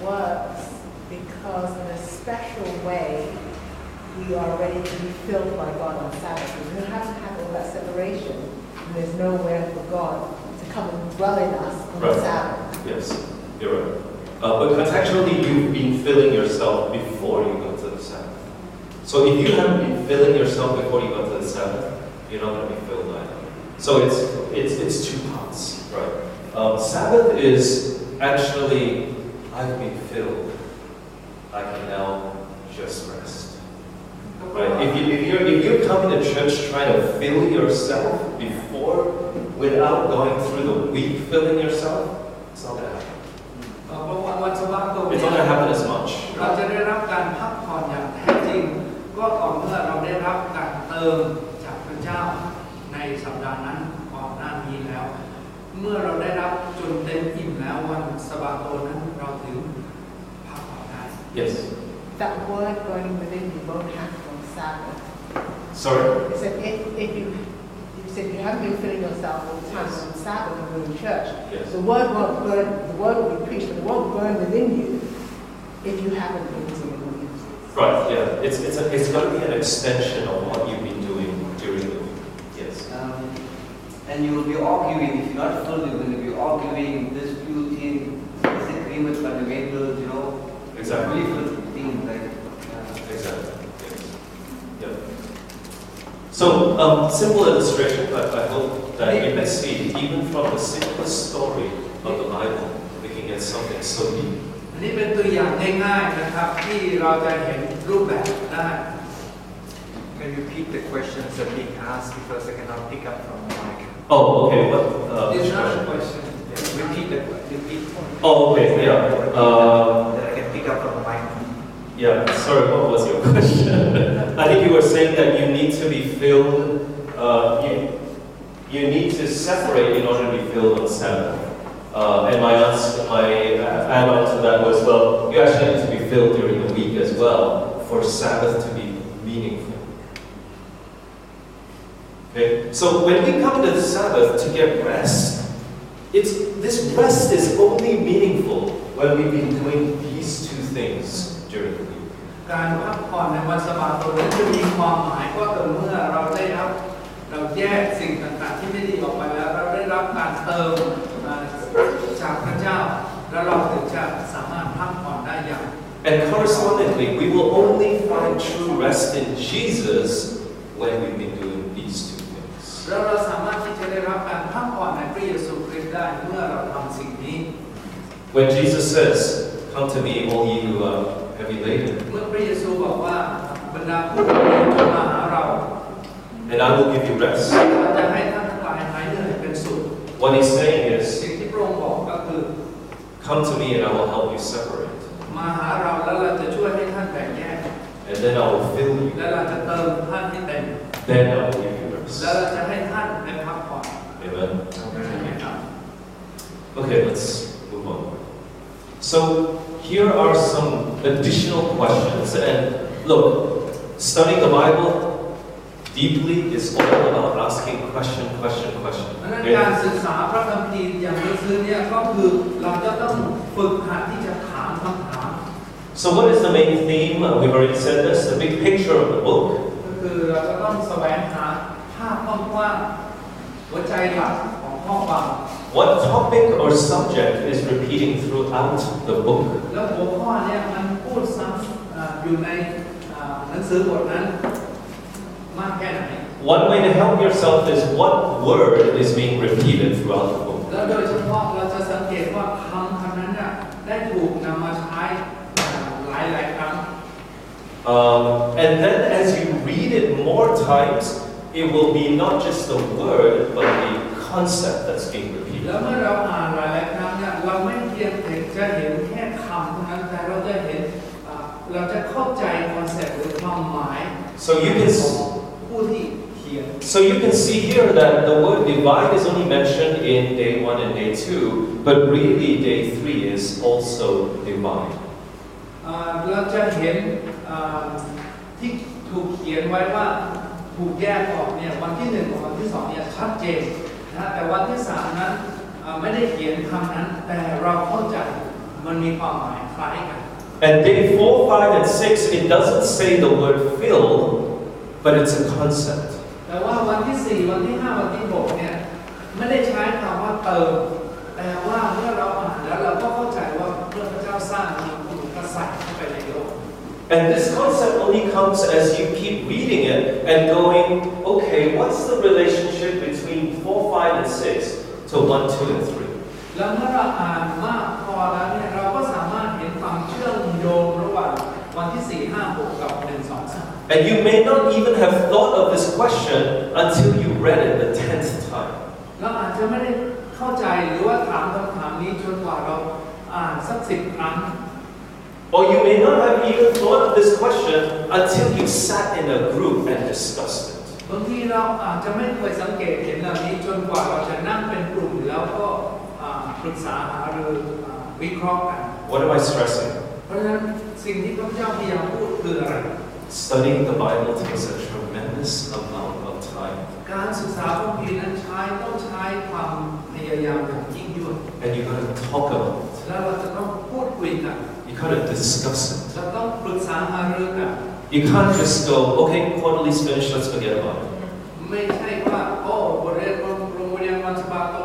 works because in a special way we are ready to be filled by God on Sabbath. We don't have to have all that separation, and there's nowhere for God to come and dwell in us on the Sabbath. Yes, you're right. But contextually, you've been filling yourself before you go to the Sabbath. So if you haven't been filling yourself before you go to the Sabbath, you're not going to be filled either. So it's two parts, right? Sabbath is actually, I've been filled. I can now just rest. Right? If you're coming to church trying to fill yourself before, without going through the week filling yourself, it's not going to happen. เพราะว่าวันสะบาโต It's not going to happen as much. เราจะได้รับการพักผ่อนอย่างแท้จริงก็ต่อเมื่อเราได้รับการเติมจากพระเจ้าในสัปดาห์นั้นก่อนหน้านี้แล้ว เมื่อเราได้รับจนเต็มอิ่มแล้ววันสะบาโตนั้นเราถึงพักผ่อนได้ Yes. That word going within you won't happen on Sabbath. Sorry? It said if you said you haven't been filling yourself all the time on Sabbath when you're in church. Yes. The word won't burn. The word will be preached, but it won't burn within you if you haven't been doing it. Right, yeah. It's going to be an extension of what you've been doing during the week. Yes. And you will be arguing, if you're not filled, you're going to be arguing, disputing, disagreements, fundamentals, Exactly. really things like Exactly. Yes. Yeah. So, simple illustration, but I hope that you can see, even from the simplest story of the Bible, we can get something so deep. อันนี้เป็นตัวอย่างง่ายๆนะครับที่เราจะเห็นรูปแบบได้ Can you repeat the questions that being asked because I cannot pick up from the mic? Oh, okay. What? It's not a question? question. repeat the repeat. Oh, okay, yeah. That I can pick up from the mic. Yeah, sorry, what was your question? I think you were saying that you need to be filled, you need to separate in order to be filled on Sabbath. And my add-on to that was, well, you actually need to be filled during the week as well for Sabbath to be meaningful. Okay? So when we come to the Sabbath to get rest, this rest is only meaningful when we've been doing these two things during the week. การพักผ่อนในวันสะบาโตนั้นจะมีความหมายก็ต่อเมื่อเราแยกสิ่งต่างๆที่ไม่ดีออกไปแล้วเราได้รับการเติมจากพระเจ้าแล้วเราถึงจะสามารถพักผ่อนได้อย่าง And correspondingly, we will only find true rest in Jesus when we've been doing these two things. แล้วเราสามารถที่จะได้รับการพักผ่อนในพระเยซูคริสต์ได้เมื่อเราทำสิ่งนี้ When Jesus says, "Come to me, all ye who are heavy laden, เมื่อพระเยซูบอกว่าบรรดาผู้ที่เข้ามาหาเรา and I will give you rest." เราจะให้ท่านทั้งหลายหายเหนื่อยเป็นสุข What he's saying is, สิ่งที่พระองค์บอกก็คือ "Come to me, and I will help you separate, มาหาเราแล้วเราจะช่วยให้ท่านแบ่งแยก and then I will fill you. และเราจะเติมท่านให้เต็ม Then I will give you และ rest." เราจะให้ท่านได้พักผ่อน Amen. ใช่ไหมครับ Okay, let's move on. So here are some additional questions, and look, studying the Bible deeply is all about asking question. เพราะฉะนั้น Okay? การศึกษาพระคัมภีร์อย่างลึกซึ้งเนี่ยก็คือเราจะต้องฝึกหัดที่จะถามคำถาม So what is the main theme? We've already said this, the big picture of the book. ก็คือเราจะต้องแสวงหาภาพกว้างๆหัวใจหลักของข้อความ What topic or subject is repeating throughout the book? แล้วหัวข้อเนี่ยมันพูดซ้ำอยู่ในหนังสือบทนั้นมากแค่ไหน One way to help yourself is what word is being repeated throughout the book. แล้วโดยเฉพาะเราจะสังเกตว่าคำนั้นเนี่ยได้ถูกนำมาใช้หลายครั้ง And then as you read it more times, it will be not just the word, but the concept that's being แล้ว repeated. เมื่อเราอ่านหลายครั้งเนี่ยเราไม่เพียงแต่จะเห็นแค่คำเท่านั้นแต่เราจะเห็นเราจะเข้าใจคอนเซ็ปต์หรือความหมาย So you can ของผู้ที่เขียน So you can see here that the word divide is only mentioned in day 1 and day 2, but really day 3 is also divide. เราจะเห็นที่ถูกเขียนไว้ว่าถูกแยกออกเนี่ยวันที่1กับวันที่2เนี่ยชัดเจนนะแต่วันที่3นั้นไม่ได้เขียนคำนั้นแต่เราเข้าใจมันมีความหมายคล้ายกัน And day 4, 5, and 6, it doesn't say the word fill, but it's a concept. แต่ว่าวันที่4วันที่5วันที่6เนี่ยไม่ได้ใช้คำว่าเติมแต่ว่าเมื่อเราอ่านแล้วเราก็เข้าใจว่าเมื่อพระเจ้าสร้างมนุษย์ก็ใส่เข้าไปในโลก And this concept only comes as you keep reading it and going, okay, what's the relationship between 4, 5, and 6 to 1, 2, and 3? แล้วเมื่อเราอ่านมากพอแล้วเนี่ยเราก็สามารถเห็นความเชื่อมโยงระหว่างวันที่4 5 6กับ1 2 3 And you may not even have thought of this question until you read it the 10th time. เราอาจจะไม่ได้เข้าใจหรือว่าถามคำถามนี้จนกว่าเราอ่านสัก10 ครั้ง Or you may not have even thought of this question until you sat in a group and discussed it. บางทีเราอาจจะไม่เคยสังเกตเห็นเหล่านี้จนกว่าเราจะนั่งเป็นกลุ่มแล้วก็ปรึกษาหารือวิเคราะห์กัน What am I stressing? เพราะฉะนั้นสิ่งที่พระเจ้าพยายามพูดคืออะไร Studying the Bible takes a tremendous amount of time. การศึกษาพระคัมภีร์นั้นต้องใช้ความพยายามอย่างยิ่งยวด And you got to talk about it. แล้วเราจะต้องพูดคุยกัน You got to discuss it. เราต้องปรึกษาหารือกัน You can't just go, okay, quarterly's finished, let's forget about it. ไม่ใช่ว่าโอ้บทเรียนโรงเรียนวันสปาโต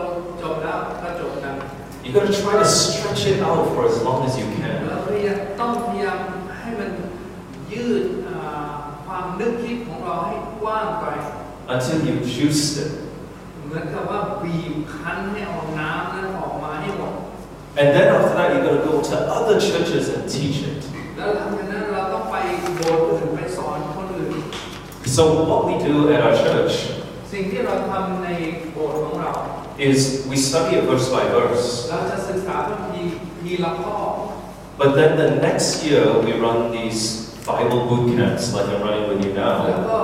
จบแล้วก็จบกัน You got to try to stretch it out for as long as you can. เราต้องพยายามให้มันยืดความนึกคิดของเราให้กว้างไป Until you've juiced it. เหมือนกับว่าบีบคั้นให้เอาน้ำนั้นออกมาให้หมด And then after that, you got to go to other churches and teach it. แล้วหลังจากนั้นเราต้องไปโบสถ์อื่นไปสอนคนอื่น So what we do at our church สิ่งที่เราทำในโบสถ์ของเรา is we study it verse by verse. เราจะศึกษาพระคัมภีร์ทีละข้อ But then the next year we run these Bible boot camps like I'm running with you แล้ว now. ก็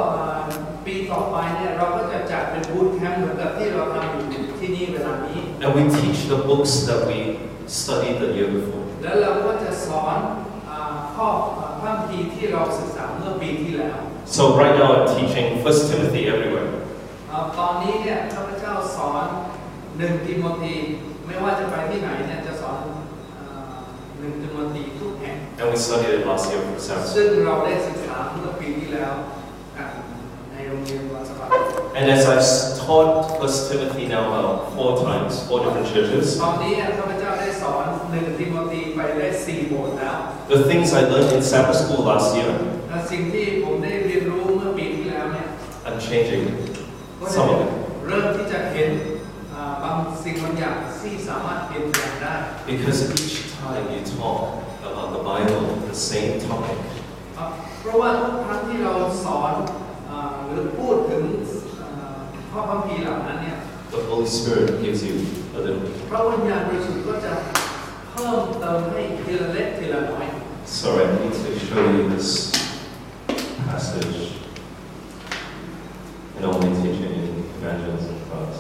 ปีต่อไปเนี่ยเราก็จะจัดเป็นบูตแคมป์เหมือนกับที่เราทำอยู่ที่นี่เวลานี้ And we teach the books that we studied the year before. แล้วเราก็จะสอนข้อพระคัมภีร์ที่เราศึกษาเมื่อปีที่แล้ว So right now I'm teaching 1 Timothy everywhere. ตอนนี้เนี่ยข้าพเจ้าสอน1 ทิโมธีไม่ว่าจะไปที่ไหนเนี่ยจะสอน1 ทิโมธีทุกแห่ง And we studied it last year for Sam. ซึ่งเราได้ศึกษาเมื่อปีที่แล้วในโรงเรียนวันสวรรค์ And as I've taught 1 Timothy now about 4 times, 4 different churches, ตอนนี้ข้าพเจ้าได้สอน1 ทิโมธีไปได้4 โบสถ์แล้ว the things I learned in Sabbath school last year, และสิ่งที่ผมได้เรียนรู้เมื่อปีที่แล้วเนี่ย I'm changing ก็ some of it. เริ่มที่จะเห็นบางสิ่งบางอย่างที่สามารถเปลี่ยนแปลงได้ Because each time you talk about the Bible, the same topic, เพราะว่าทุกครั้งที่เราสอนหรือพูดถึงข้อพระคัมภีร์เหล่านั้นเนี่ย the Holy Spirit gives you a little bit. พระวิญญาณบริสุทธิ์ก็จะเพิ่มเติมให้ทีละเล็กทีละน้อย So I need to show you this passage and only teach it in evangelism class.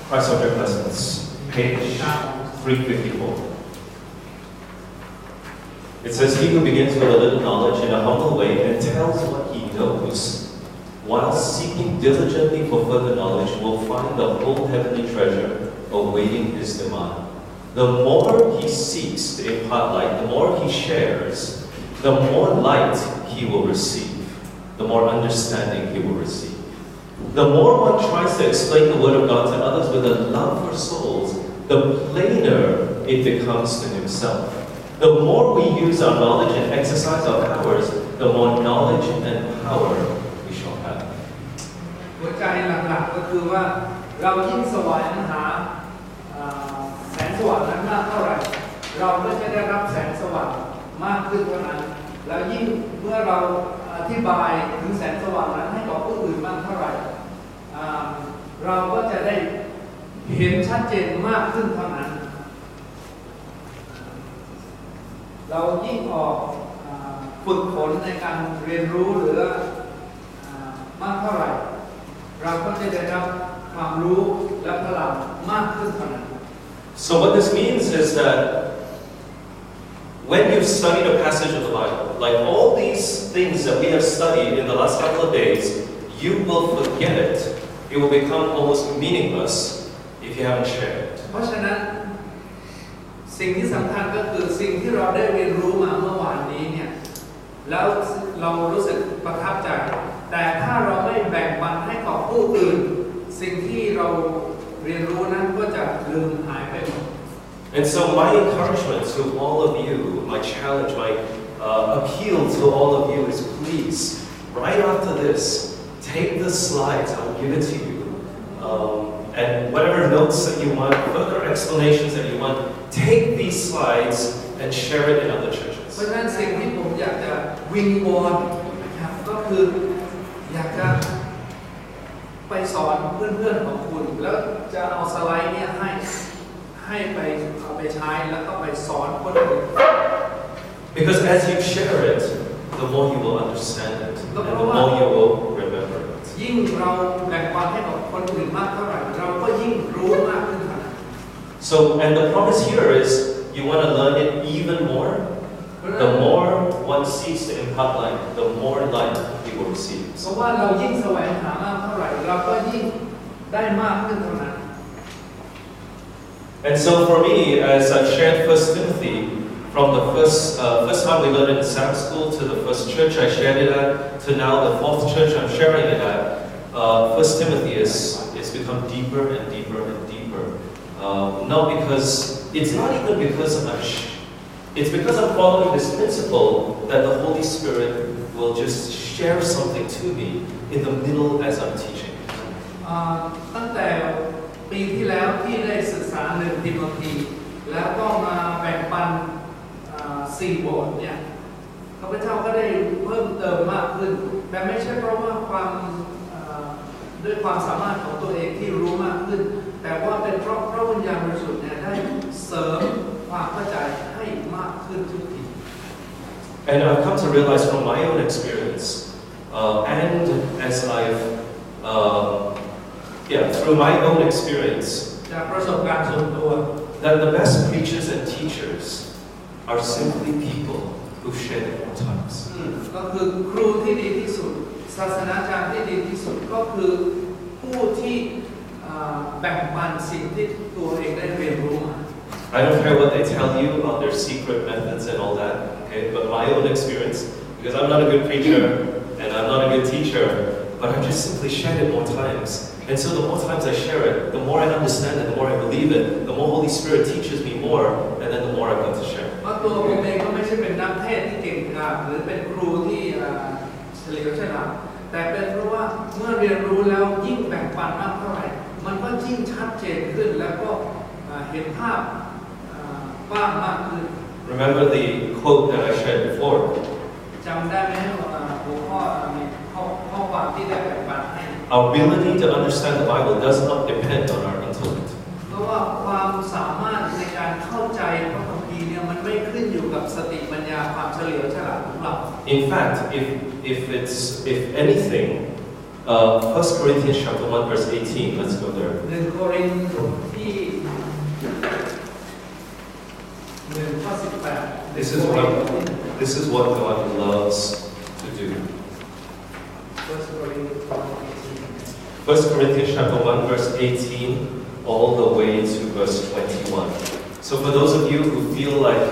Christ Object Lessons, page 354. It says, "He who begins with a little knowledge in a humble way and tells what he knows, while seeking diligently for further knowledge, will find the whole heavenly treasure awaiting his demand. The more he seeks to impart light, the more he shares, the more light he will receive, the more understanding he will receive. The more one tries to explain the Word of God to others with a love for souls, the plainer it becomes to himself. The more we use our knowledge and exercise our powers, the more knowledge and power we shall have." หัวใจหลักๆก็คือว่าเรายิ่งแสวงหาแสงสว่างนั้นมากเท่าไหร่เราก็จะได้รับแสงสว่างมากขึ้นเท่านั้นแล้วยิ่งเมื่อเราอธิบายถึงแสงสว่างนั้นให้กับผู้อื่นมากเท่าไหร่เราก็จะได้เห็นชัดเจนมากขึ้นเท่านั้นเรายิ่งออกฝึกฝนในการเรียนรู้หรือมากเท่าไหร่เราก็จะได้รับความรู้และพลังมากขึ้นเท่านั้น So what this means is that when you've studied a passage of the Bible, like all these things that we have studied in the last couple of days, you will forget it. It will become almost meaningless if you haven't shared. เพราะฉะนั้นสิ่งที่สำคัญก็คือสิ่งที่เราได้เรียนรู้มาเมื่อวานนี้เนี่ยแล้วเรารู้สึกประทับใจแต่ถ้าเราไม่แบ่งปันให้กับผู้อื่นสิ่งที่เราเรียนรู้นั้นก็จะลืมหายไปหมด And so my encouragement to all of you, my challenge, my appeal to all of you is please, right after this, take the slides, I will give it to you, and whatever notes that you want, further explanations that you want, take these slides and share it in other churches. เพราะฉะนั้นสิ่งที่ผมอยากจะวิงวอนนะครับก็คืออยากจะไปสอนเพื่อนๆของคุณแล้วจะเอาสไลด์เนี่ยให้ไปเอาไปใช้แล้วก็ไปสอนคนอื่น Because as you share it, the more you will understand it, and the more you will remember it. ยิ่งเราแบ่งปันให้กับคนอื่นมากเท่าไหร่เราก็ยิ่งรู้มากขึ้นเท่านั้น So, and the promise here is you want to learn it even more. The more one seeks to impart light, the more light he will receive. เพราะว่าเรายิ่งแสวงหามากเท่าไหร่เราก็ยิ่งได้มากขึ้นเท่านั้น And so for me, as I shared 1 Timothy, From the first time we learned it in Sabbath school to the first church I shared it at, to now the fourth church I'm sharing it at, 1 Timothy is become deeper and deeper and deeper. It's not even because it's because I'm following this principle that the Holy Spirit will just share something to me in the middle as I'm teaching. ตั้งแต่ปีที่แล้วที่ได้ศึกษา1 ทิโมธีแล้วก็มาแบ่งปัน4 บทเนี่ยข้าพเจ้าก็ได้เพิ่มเติมมากขึ้นแต่ไม่ใช่เพราะว่าด้วยความสามารถของตัวเองที่รู้มากขึ้นแต่ว่าเป็นเพราะพระวิญญาณบริสุทธิ์เนี่ยได้เสริมความเข้าใจให้มากขึ้นทุกที And I've come to realize from my own experience, and as I've through my own experience, จากประสบการณ์ส่วนตัว that the best preachers and teachers are simply people who share their own times. ก็คือครูที่ดีที่สุดศาสนาจารย์ที่ดีที่สุดก็คือผู้ที่แบ่งปันสิ่งที่ตัวเองได้เรียนรู้มา I don't care what they tell you about their secret methods and all that, okay? But my own experience, because I'm not a good preacher and I'm not a good teacher, but I've just simply shared it more times. And so the more times I share it, the more I understand it, the more I believe it, the more Holy Spirit teaches me more, and then the more I've got to share. เพราะตัวผมเองก็ไม่ใช่เป็นนักเทศน์ที่เก่งกาจหรือเป็นครูที่เฉลียวฉลาดแต่เป็นเพราะว่าเมื่อเรียนรู้แล้วยิ่งแบ่งปันมากเท่าไหร่มันก็ยิ่งชัดเจนขึ้นแล้วก็เห็นภาพกว้างมากขึ้น Remember the quote that I shared before? จำได้ไหมหัวข้อมีข้อความที่ได้แบ่งปันให้ Our ability to understand the Bible does not depend on our intellect. เพราะว่าความสามารถในการเข้าใจพระคัมภีร์เนี่ยมันไม่ขึ้นอยู่กับสติปัญญาความเฉลียวฉลาดของเรา In fact, if anything, 1 Corinthians chapter 1 verse 18, let's go there. 1 โครินธ์บทที่1 ข้อ 18 This is what God loves to do. 1 Corinthians 1 Corinthians chapter 1 verse 18 all the way to verse 21. So for those of you who feel like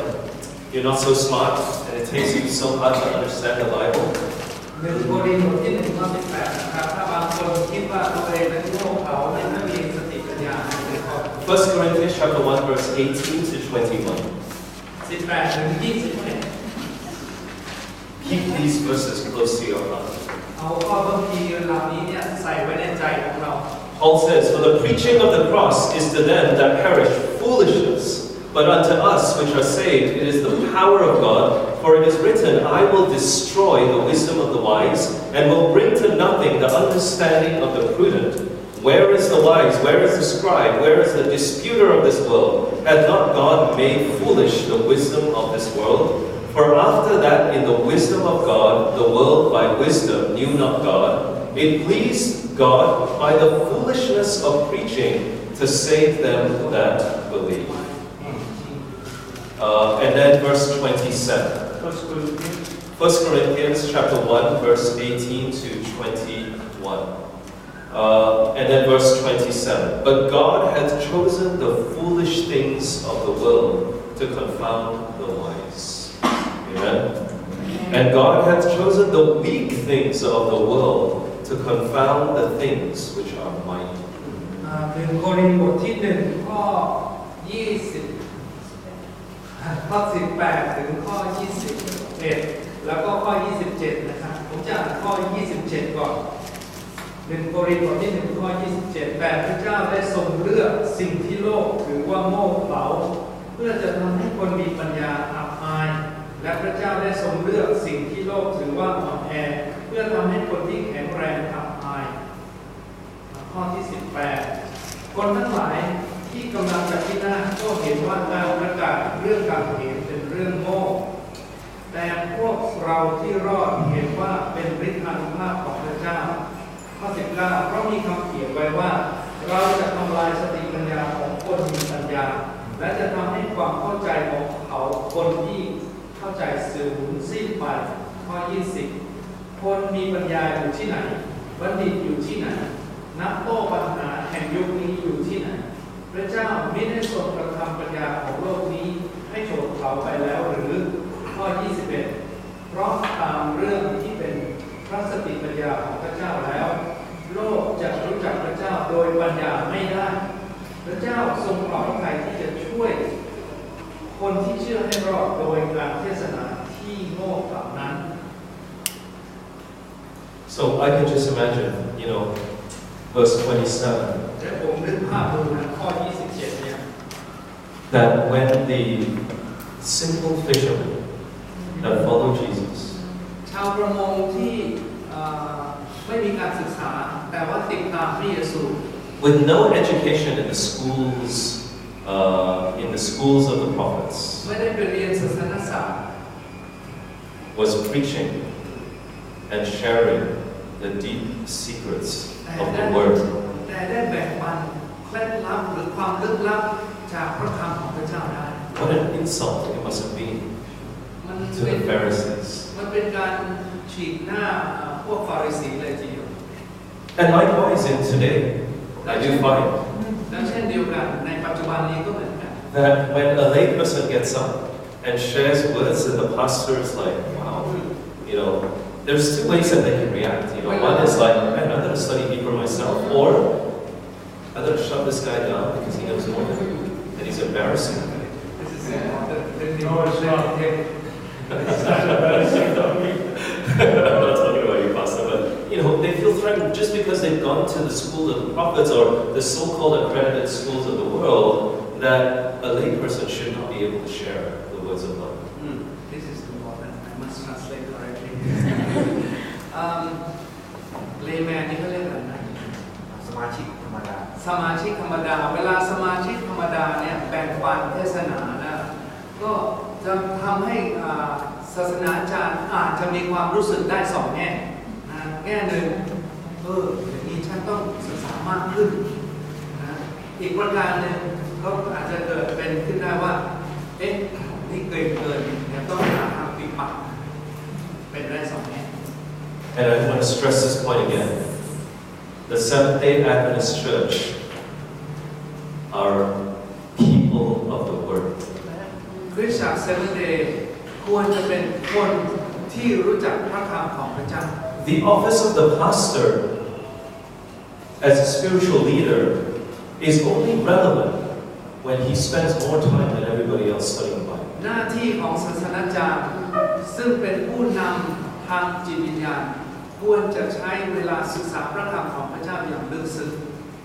you're not so smart and it takes you so hard to understand the Bible, 1 โครินธ์บทที่1ข้อ 18 นะครับถ้าบางคนคิดว่าตัวเองนั้นโง่เขลาไม่มีสติปัญญาในข้อ 1 Corinthians chapter 1 verse 18 to 21. 18 ถึง 21 Keep these verses close to your heart. เอาข้อพระคัมภีร์เหล่านี้เนี่ยใส่ไว้ในใจของเรา Paul says, "For the preaching of the cross is to them that perish foolishness, but unto us which are saved it is the power of God. For it is written, I will destroy the wisdom of the wise, and will bring to nothing the understanding of the prudent. Where is the wise? Where is the scribe? Where is the disputer of this world? Hath not God made foolish the wisdom of this world? For after that in the wisdom of God, the world by wisdom knew not God. It pleased God by the foolishness of preaching to save them that believe." And then verse 27. 1 Corinthians chapter 1 verse 18 to 21. And then verse 27. "But God hath chosen the foolish things of the world to confound the wise." Amen. "And God hath chosen the weak things of the world to confound the things which are mighty." 1 โครินธ์บทที่1ข้อ 20 ข้อ 18 ถึงข้อ 21 แล้วก็ข้อ 27 นะครับผมจะอ่านข้อ 27 ก่อน 1 โครินธ์บทที่1ข้อ 27 แต่พระเจ้าได้ทรงเลือกสิ่งที่โลกถือว่าโง่เขลาเพื่อจะทำให้คนมีปัญญาอับอายและพระเจ้าได้ทรงเลือกสิ่งที่โลกถือว่าอ่อนแอเพื่อทำให้คนที่แข็งแรงอับอายข้อที่ 18 คนทั้งหลายที่กำลังจะพินาศก็เห็นว่าการประกาศเรื่องการเห็นเป็นเรื่องโง่แต่พวกเราที่รอดเห็นว่าเป็นฤทธิ์อานุภาพของพระเจ้าข้อ 19 เพราะมีคำเขียนไว้ว่าเราจะทำลายสติปัญญาของคนมีปัญญาและจะทำให้ความเข้าใจของเขาคนที่เข้าใจสูญสิ้นไปข้อ 20 คนมีปัญญาอยู่ที่ไหนบัณฑิตอยู่ที่ไหนนักโต้ปัญหาแห่งยุคนี้อยู่ที่ไหนพระเจ้ามิได้ทรงกระทำปัญญาของโลกนี้ใ ให้โฉดเขาไปแล้วหรือข้อ 21 เพราะตามเรื่องที่เป็นพระสติปัญญาของพระเจ้าแล้วโลกจะรู้จักพระเจ้าโดยปัญญาไม่ได้พระเจ้าทรงปลอดภัยที่จะช่วยคนที่เชื่อให้รอดโดยการเทศนาที่โง่เขลานั้น So I can just imagine, verse 27, แต่ผมนึกภาพดูนะข้อ 27 เนี่ย that when the simple fishermen that follow Jesus ชาวประมงที่ไม่มีการศึกษาแต่ว่าติดตามพระเยซู with no education in the schools of the prophets ไม่ได้ไปเรียนศาสนศาสตร์ was preaching and sharing the deep secrets of the word แต่ได้แบ่งปันเคล็ดลับหรือความลึกลับจากพระคำของพระเจ้าได้ what an insult it must have been to the Pharisees มันเป็นการฉีกหน้าพวกฟาริสีเลยทีเดียว and likewise in today I do find และเช่นเดียวกันในปัจจุบันนี้ก็เหมือนกัน that when a lay person gets up and shares words and the pastor is like, wow, there's two ways that they can react. One is like, man, I'm going to study Hebrew myself, or I'm going to shut this guy down because he knows more than me, and he's embarrassing me. No, it's not. It's not embarrassing to me. I'm not talking about you, Pastor, but they feel threatened just because they've gone to the school of the prophets or the so-called accredited schools of the world, that a lay person should not be able to share the words of God. This is important. I must translate correctly. Layman นี่เขาเรียกอะไรนะ สมาชิกธรรมดา สมาชิกธรรมดาเวลาสมาชิกธรรมดาเนี่ยแบ่งปันเทศนานะก็จะทำให้ศาสนาจารย์อาจจะมีความรู้สึกได้สองแง่นะแง่หนึ่งอย่างนี้ฉันต้องศึกษามากขึ้นนะอีกประการหนึ่งก็อาจจะเกิดเป็นขึ้นได้ว่านี่เกินเนี่ยต้องหาทางปิดปากเป็นได้สองแง่ And I want to stress this point again. The Seventh-day Adventist Church are people of the Word. คริสตจักรเซเว่นเดย์ควรจะเป็นคนที่รู้จักพระคำของพระเจ้า The office of the pastor as a spiritual leader is only relevant when he spends more time than everybody else studying the Bible. หน้าที่ของศาสนาจารย์ซึ่งเป็นผู้นำทางจิตวิญญาณควรจะใช้เวลาศึกษาพระคำของพระเจ้าอย่างลึกซึ้ง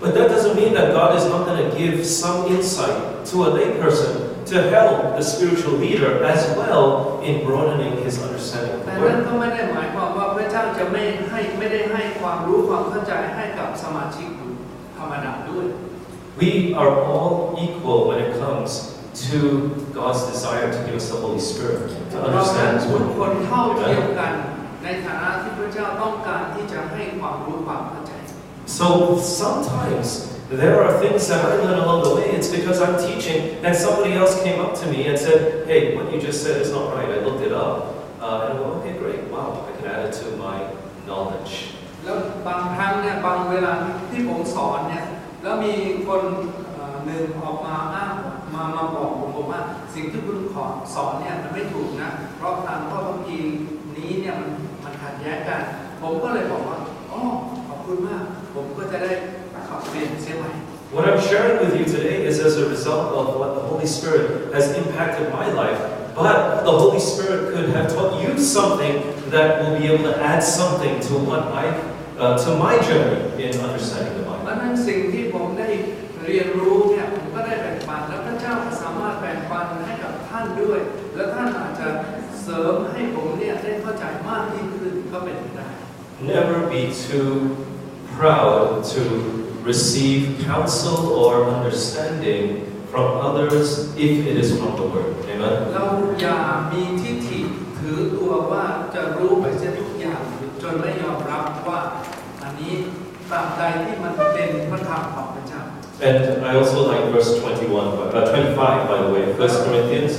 But that doesn't mean that God is not going to give some insight to a layperson to help the spiritual leader as well in broadening his understanding of แต่ the นั่น Word. ก็ไม่ได้หมายความว่าพระเจ้าจะไม่ได้ให้ความรู้ความเข้าใจให้กับสมาชิกธรรมดาด้วย We are all equal when it comes to God's desire to give us the Holy Spirit to เรา understand His ทุก Word. คนเท่าเทียม Amen. กันในฐานะที่พระเจ้าต้องการที่จะให้ความรู้ความเข้าใจ So sometimes there are things that I learn along the way. It's because I'm teaching and somebody else came up to me and said, hey, what you just said is not right. I looked it up. And I go, okay, great. Wow, I can add it to my knowledge. แล้วบางครั้งเนี่ยบางเวลาที่ผมสอนเนี่ยแล้วมีคนหนึ่งออกมาอ้างมาบอกผมว่าสิ่งที่คุณสอนเนี่ยมันไม่ถูกนะเพราะตามข้อคัมภีร์นี้เนี่ยมันขัดแย้งกันผมก็เลยบอกว่าขอบคุณมากผมก็จะได้ขอบเรียนเสียใหม่ What I'm sharing with you today is as a result of what the Holy Spirit has impacted my life, but the Holy Spirit could have taught you something that will be able to add something to to my journey in understanding the เพราะ Bible. นั้นสิ่งที่ผมได้เรียนรู้เนี่ยผมก็ได้แบ่งปันแล้วพระเจ้าก็สามารถแบ่งปันให้กับท่านด้วย และท่านอาจจะเสริมให้ผมเนี่ยได้เข้าใจมากยิ่งขึ้นก็เป็นไปได้ Never be too proud to receive counsel or understanding from others if it is from the Word. Amen. เราอย่ามีทิฏฐิถือตัวว่าจะรู้ไปเสียทุกอย่างจนไม่ยอมรับว่าอันนี้ตราบใดที่มันเป็นพระคำของพระเจ้า And I also like verse 25, by the way. 1 Corinthians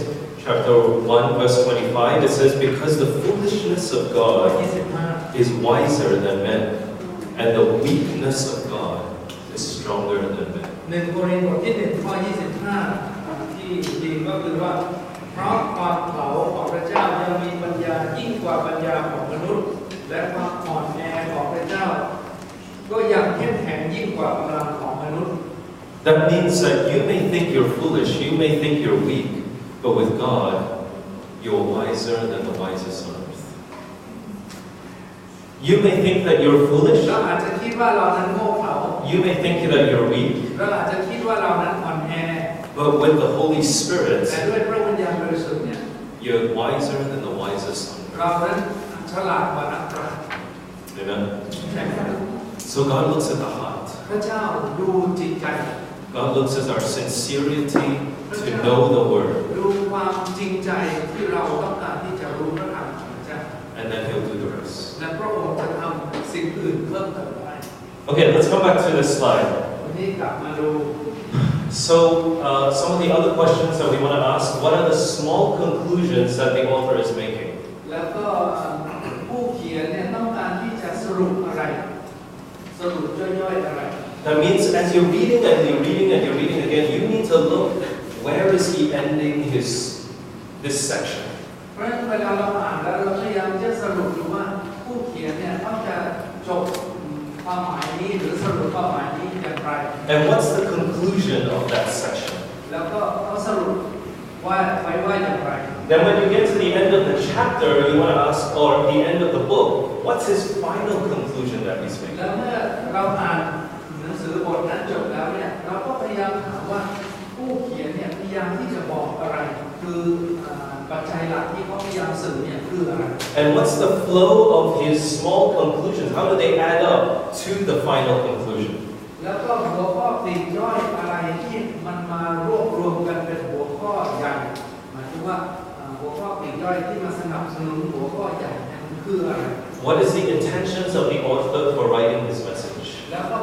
chapter 1, verse 25, it says, because the foolishness of ข้อ God 25 is wiser than men, and the weakness of God is stronger than men. 1 โครินธ์บทที่ 1 ข้อ 25 ที่ดีก็คือว่า เพราะความเผาของพระเจ้ายังมีปัญญายิ่งกว่าปัญญาของมนุษย์และความอ่อนแอของพระเจ้าก็ยังเข้มแข็งยิ่งกว่ากำลังของมนุษย์ That means that you may think you're foolish, you may think you're weak, but with God, you're wiser than the wisest on earth. You may think that you're foolish, เราอาจจะคิดว่าเรานั้นโง่เขลา you may think that you're weak, เราอาจจะคิดว่าเรานั้นอ่อนแอ but with the Holy แต่ Spirit, ด้วยพระวิญญาณบริสุทธิ์เนี่ย you're wiser than the wisest on เรา earth. นั้นฉลาดกว่านักปราชญ์ Amen? ใช่ไหมครับ So God looks at the heart. พระเจ้าดูจิตใจ God looks at our sincerity to know the Word, ดูความจริงใจที่เราต้องการที่จะรู้พระธรรมของพระเจ้า and then He'll do the rest. และพระองค์จะทำสิ่งอื่นเพิ่มเติมได้ Okay, let's come back to this slide. วันนี้กลับมาดู So, some of the other questions that we want to ask, what are the small conclusions that the author is making? แล้วก็ผู้เขียนเนี่ยต้องการที่จะสรุปอะไรสรุปย่อยๆอะไร That means as you're reading and you're reading and you're reading again, you need to look, where is he ending this section? เพราะฉะนั้นเวลาเราอ่านแล้วเราพยายามจะสรุปดูว่าผู้เขียนเนี่ยต้องจะจบความหมายนี้หรือสรุปความหมายนี้อย่างไร And what's the conclusion of that section? แล้วก็เขาสรุปว่าไว้ว่าอย่างไร Then when you get to the end of the chapter, you want to ask, or the end of the book, what's his final conclusion that he's แล้ว making? เมื่อเราอ่านหนังสือบทนั้นจบแล้วเนี่ยเราก็พยายามถามว่าผู้เขียนเนี่ยพยายามที่จะบอกอะไรคือปัจจัยหลักที่เขาพยายามสื่อเนี่ยคืออะไร And what's the flow of his small conclusions? How do they add up to the final conclusion? แล้วก็หัวข้อปลีกย่อยอะไรที่มันมารวบรวมกันเป็นหัวข้อใหญ่หมายถึงว่าหัวข้อปลีกย่อยที่มาสนับสนุนหัวข้อใหญ่นั้นคืออะไร What is the intentions of the author for writing this message? แล้วก็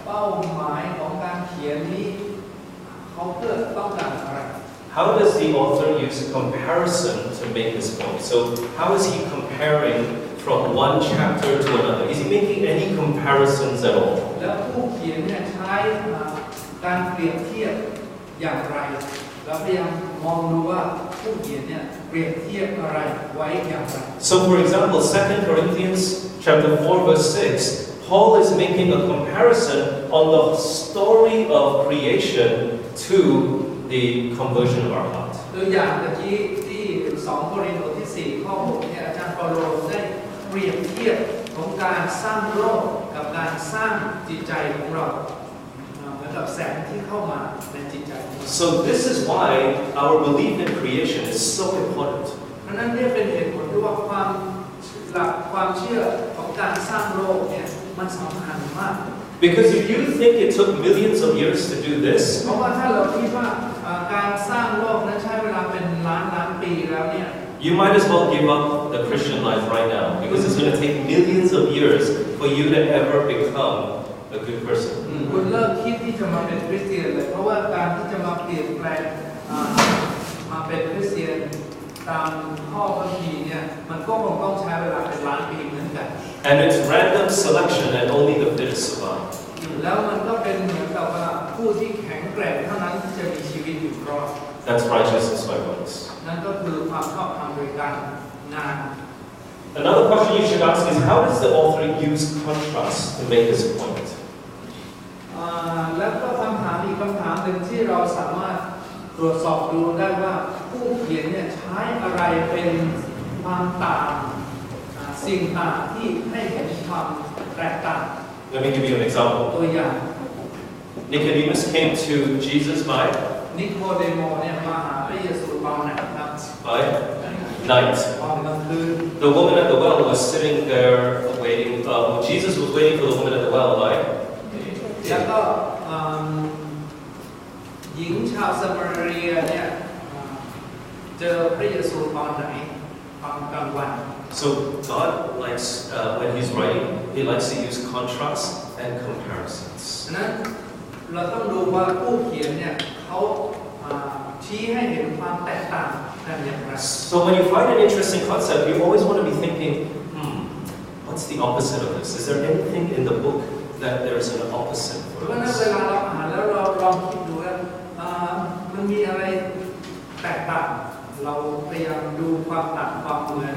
เป้าหมายของการเขียนนี้เขาเพื่อต้องการอะไร How does the author use comparison to make his point? So how is he comparing from one chapter to another? Is he making any comparisons at all? แล้วผู้เขียนเนี่ยใช้การเปรียบเทียบอย่างไรเราพยายามมองดูว่าผู้เขียนเนี่ยเปรียบเทียบอะไรไว้อย่างไร So for example, 2 Corinthians chapter 4 verse 6, Paul is making a comparison on the story of creation to the conversion of our heart. ตัวอย่างเมื่อกี้ที่2 โครินธ์บทที่4ข้อ6เนี่ยอาจารย์เปาโลได้เปรียบเทียบของการสร้างโลกกับการสร้างจิตใจของเราเหมือนกับแสงที่เข้ามาในจิตใจของเรา So this is why our belief in creation is so important. เพราะนั้นเนี่ยเป็นเหตุผลที่ว่าความเชื่อของการสร้างโลกเนี่ยมันสำคัญมาก Because if you think it took millions of years to do this, เพราะว่าถ้าเราคิดว่าการสร้างโลกนั้นใช้เวลาเป็นล้านปีแล้วเนี่ย you might as well give up the Christian life right now, because it's going to take millions of years for you to ever become a good person. คุณเลิกคิดที่จะมาเป็นคริสเตียนเลยเพราะว่าการที่จะมาเปลี่ยนแปลงมาเป็นคริสเตียนตามข้อพระคัมภีร์เนี่ยมันก็คงต้องใช้เวลาเป็นล้านปีเหมือนกัน And it's random selection, and only the fittest survive. แล้วมันก็เป็นเหมือนกับว่าผู้ที่แข็งแกร่งเท่านั้นที่จะมีชีวิตอยู่รอด That's righteousness by works. นั่นก็คือความชอบธรรมโดยการงาน Another question you should ask is, how does the author use contrast to make his point? แล้วก็คำถามอีกคำถามหนึ่งที่เราสามารถตรวจสอบดูได้ว่าผู้เขียนเนี่ยใช้อะไรเป็นความต่างสิ่งต่างที่ให้เห็นความแตกต่าง Let me give you an example. ตัวอย่าง Nicodemus came to Jesus by นิโคเดโมเนี่ยมาหาพระเยซูตอนไหนครับ night. ตอนกลางคืน The woman at the well was sitting there waiting. Jesus was waiting for the woman at the well, right? แล้วก็หญิงชาวซามาเรียเนี่ยเจอพระเยซูตอนไหนตอนกลางวัน So God likes, when He's writing, He likes to use contrast and comparisons. นั้นเราต้องดูว่าผู้เขียนเนี่ยเขาชี้ให้เห็นความแตกต่างกันอย่างไร So when you find an interesting concept, you always want to be thinking, what's the opposite of this? Is there anything in the book that there's an opposite เพ for ราะนั้นเว this? ลาเราอ่านแล้วเราลองคิดดูว่ามันมีอะไรแตกต่าง เราพยายามดูความต่างความเหมือน